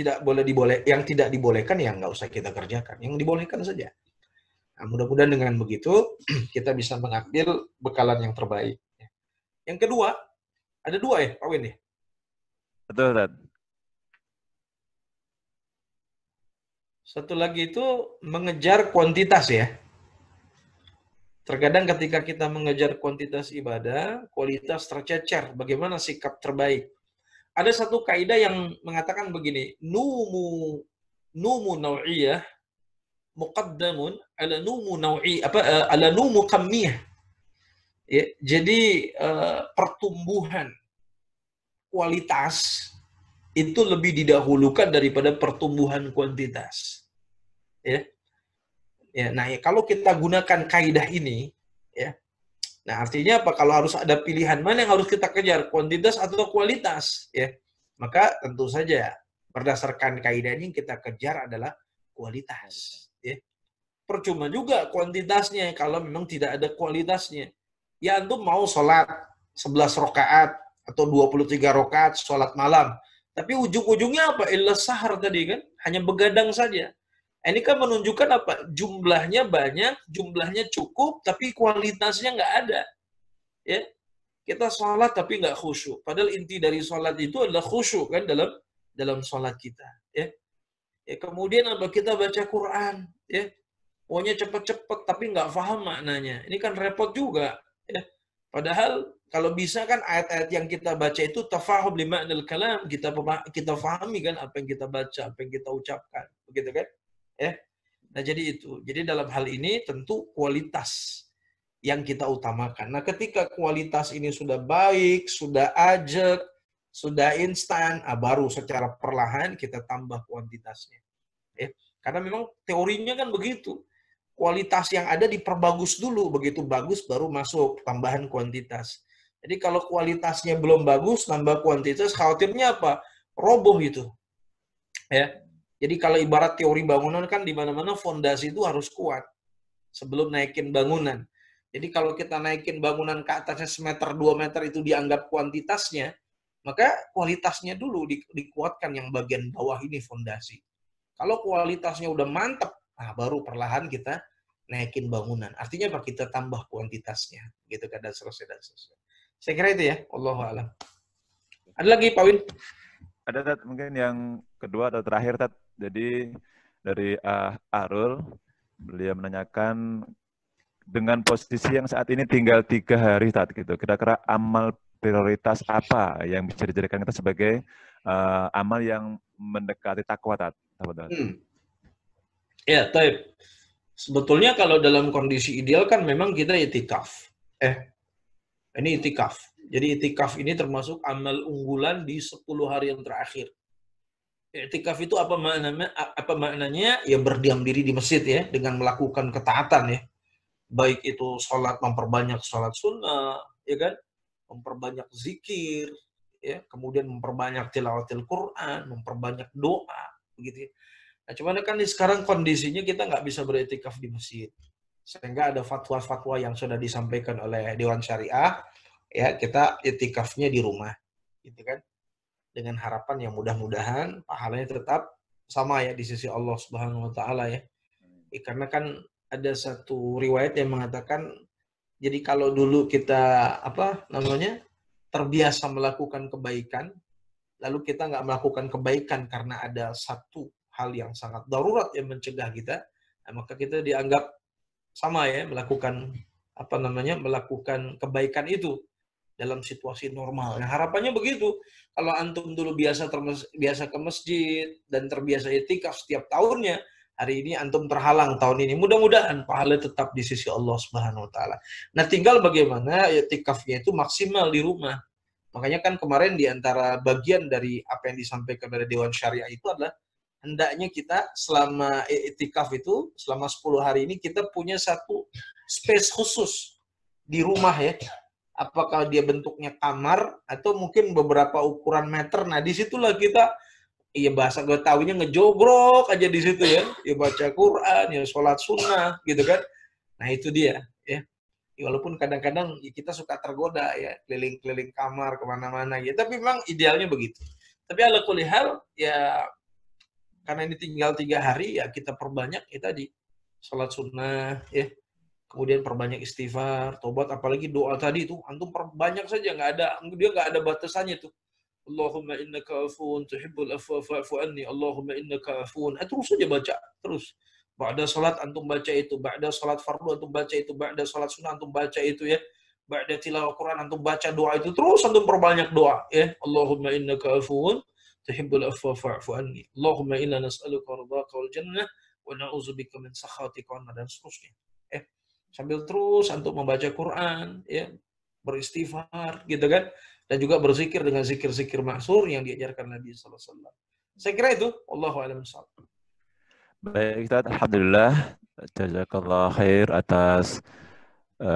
yang tidak dibolehkan ya nggak usah kita kerjakan. Yang dibolehkan saja. Nah, mudah-mudahan dengan begitu kita bisa mengambil bekalan yang terbaik. Yang kedua, ada dua ya, Pak Win ya? Betul, Ustaz. Satu lagi itu mengejar kuantitas ya. Terkadang ketika kita mengejar kuantitas ibadah, kualitas tercecer. Bagaimana sikap terbaik? Ada satu kaidah yang mengatakan begini, numu nau'iyah muqaddamun ala numu ala numu kamiyah. Ya, jadi pertumbuhan kualitas itu lebih didahulukan daripada pertumbuhan kuantitas. Ya. Ya, nah ya, kalau kita gunakan kaidah ini, ya, nah artinya apa? Kalau harus ada pilihan mana yang harus kita kejar, kuantitas atau kualitas, ya, maka tentu saja berdasarkan kaidah ini kita kejar adalah kualitas. Ya. Percuma juga kuantitasnya kalau memang tidak ada kualitasnya. Ya antum mau sholat 11 rakaat atau 23 rakaat sholat malam, tapi ujung-ujungnya apa? Illa sahar tadi kan, hanya begadang saja. Ini kan menunjukkan apa? Jumlahnya banyak, jumlahnya cukup, tapi kualitasnya nggak ada. Ya, kita sholat tapi nggak khusyuk. Padahal inti dari sholat itu adalah khusyuk kan dalam sholat kita. Ya. Ya, kemudian apa? Kita baca Quran. Ya, pokoknya cepet-cepet tapi nggak paham maknanya. Ini kan repot juga. Ya. Padahal kalau bisa kan ayat-ayat yang kita baca itu tafahum lima'nal kalam, kita pahami kan apa yang kita baca, apa yang kita ucapkan, begitu kan? Ya. Nah, jadi itu. Jadi dalam hal ini tentu kualitas yang kita utamakan. Nah, ketika kualitas ini sudah baik, sudah ajak, sudah instan, baru secara perlahan kita tambah kuantitasnya. Ya. Karena memang teorinya kan begitu. Kualitas yang ada diperbagus dulu, begitu bagus baru masuk tambahan kuantitas. Jadi kalau kualitasnya belum bagus, nambah kuantitas, khawatirnya apa? Roboh itu. Ya. Jadi kalau ibarat teori bangunan kan di mana-mana fondasi itu harus kuat sebelum naikin bangunan. Jadi kalau kita naikin bangunan ke atasnya semeter 2 meter itu dianggap kuantitasnya, maka kualitasnya dulu dikuatkan yang bagian bawah ini fondasi. Kalau kualitasnya udah mantep, nah baru perlahan kita naikin bangunan. Artinya apa? Kita tambah kuantitasnya, gitu kan, dan seterusnya dan seterusnya. Saya kira itu ya, Allahu a'lam. Ada lagi, Pak Win? Ada, Tat, mungkin yang kedua atau terakhir, Tat. Jadi dari Arul, beliau menanyakan dengan posisi yang saat ini tinggal 3 hari, Tat, gitu. Kira-kira amal prioritas apa yang bisa dijadikan kita sebagai amal yang mendekati takwa, Tat? Ya, taib. Sebetulnya kalau dalam kondisi ideal kan memang kita itikaf. Ini itikaf. Jadi itikaf ini termasuk amal unggulan di 10 hari yang terakhir. Itikaf itu apa maknanya? Ya berdiam diri di masjid ya, dengan melakukan ketaatan ya. Baik itu sholat, memperbanyak sholat sunnah, ya kan? Memperbanyak zikir, ya, kemudian memperbanyak tilawatil Quran, memperbanyak doa, begitu ya. Nah, cuman kan sekarang kondisinya kita nggak bisa beritikaf di masjid. sehingga ada fatwa-fatwa yang sudah disampaikan oleh Dewan Syariah, ya kita itikafnya di rumah, gitu kan? Dengan harapan yang mudah-mudahan pahalanya tetap sama ya di sisi Allah Subhanahu wa taala ya. Karena kan ada satu riwayat yang mengatakan jadi kalau dulu kita terbiasa melakukan kebaikan, lalu kita nggak melakukan kebaikan karena ada satu hal yang sangat darurat yang mencegah kita, maka kita dianggap sama ya melakukan melakukan kebaikan itu dalam situasi normal. Nah, harapannya begitu. Kalau antum dulu biasa ke masjid dan terbiasa itikaf setiap tahunnya, hari ini antum terhalang tahun ini. Mudah-mudahan pahala tetap di sisi Allah Subhanahu wa taala. Nah, tinggal bagaimana itikafnya itu maksimal di rumah. Makanya kan kemarin di antara bagian dari apa yang disampaikan dari Dewan Syariah itu adalah hendaknya kita selama itikaf itu, selama 10 hari ini kita punya satu space khusus di rumah ya. Apakah dia bentuknya kamar atau mungkin beberapa ukuran meter. Nah, disitulah kita, bahasa gue tahunya ngejogrok aja di situ ya. Ya baca Quran, ya sholat sunnah gitu kan. Nah, itu dia ya. Walaupun kadang-kadang kita suka tergoda ya, keliling-keliling kamar kemana-mana ya. Tapi memang idealnya begitu. Tapi ala kulli hal ya, karena ini tinggal 3 hari ya kita perbanyak ya tadi sholat sunnah ya. Kemudian perbanyak istighfar, tobat, apalagi doa tadi itu antum perbanyak saja, dia nggak ada batasannya tuh. Allahumma innaka afuwun tuhibbul afwa fa'fu anni, Allahumma innaka afuwun. Terus saja baca, terus. Ba'da salat antum baca itu, ba'da salat fardu antum baca itu, ba'da salat sunnah antum baca itu ya. Ba'da tilawah Quran antum baca doa itu, terus antum perbanyak doa ya. Allahumma innaka afuwun tuhibbul afwa fa'fu anni. Allahumma inna nas'aluka ridhaka wal jannah wa na'udzubika min sakhatika dan seterusnya. Sambil terus antum membaca Quran, ya, beristighfar, gitu kan, dan juga berzikir dengan zikir-zikir maksur yang diajarkan Nabi Sallallahu Alaihi Wasallam. Saya kira itu. Allahu a'lam bishawab. Baik, Ustaz, alhamdulillah, jazakallah khair atas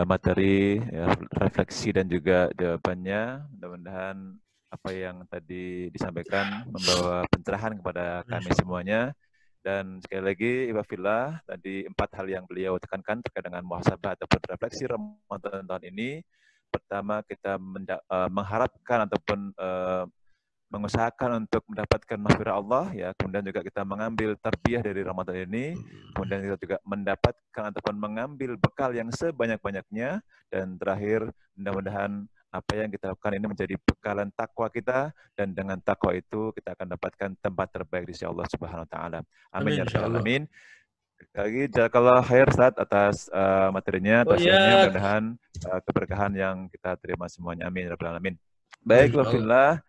materi, ya, refleksi dan juga jawabannya. Mudah-mudahan apa yang tadi disampaikan membawa pencerahan kepada kami semuanya. Dan sekali lagi, Ibu Fillah, tadi 4 hal yang beliau tekankan terkait dengan muhasabah ataupun refleksi Ramadan tahun ini. Pertama, kita mengharapkan ataupun mengusahakan untuk mendapatkan maghfirah Allah, ya. Kemudian juga kita mengambil tarbiyah dari Ramadan ini. Kemudian kita juga mendapatkan ataupun mengambil bekal yang sebanyak-banyaknya. Dan terakhir, mudah-mudahan apa yang kita lakukan ini menjadi bekalan takwa kita, dan dengan takwa itu kita akan dapatkan tempat terbaik di sisi Allah Subhanahu wa taala. Amin ya rabbal alamin. Lagi jazakallah khair Ustaz atas materinya, tausiahnya, mudah-mudahan keberkahan yang kita terima semuanya. Amin ya rabbal alamin. Baik, wafillah,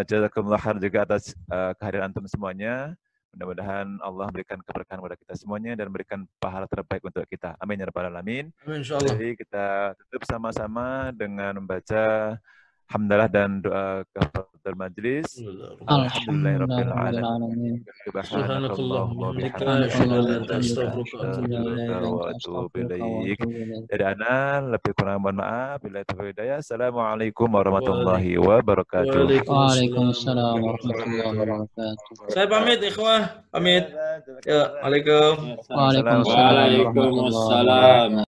jazakumullah khair juga atas kehadiran antum semuanya. Mudah-mudahan Allah berikan keberkahan kepada kita semuanya dan berikan pahala terbaik untuk kita. Amin ya rabbal alamin. Jadi kita tutup sama-sama dengan membaca hamdalah dan doa kafaratul majlis. Alhamdulillahirabbil alamin. Subhanakallahumma wa bihamdika asyhadu an la ilaha illa anta wa atubu ilaik. Dari ana lebih kurang mohon maaf. Bila hidayah. Assalamualaikum warahmatullahi wabarakatuh. Waalaikumsalam warahmatullahi wabarakatuh. Saya pamit ikhwah, pamit. Ya, Waalaikumsalam. Waalaikumsalam warahmatullahi wabarakatuh.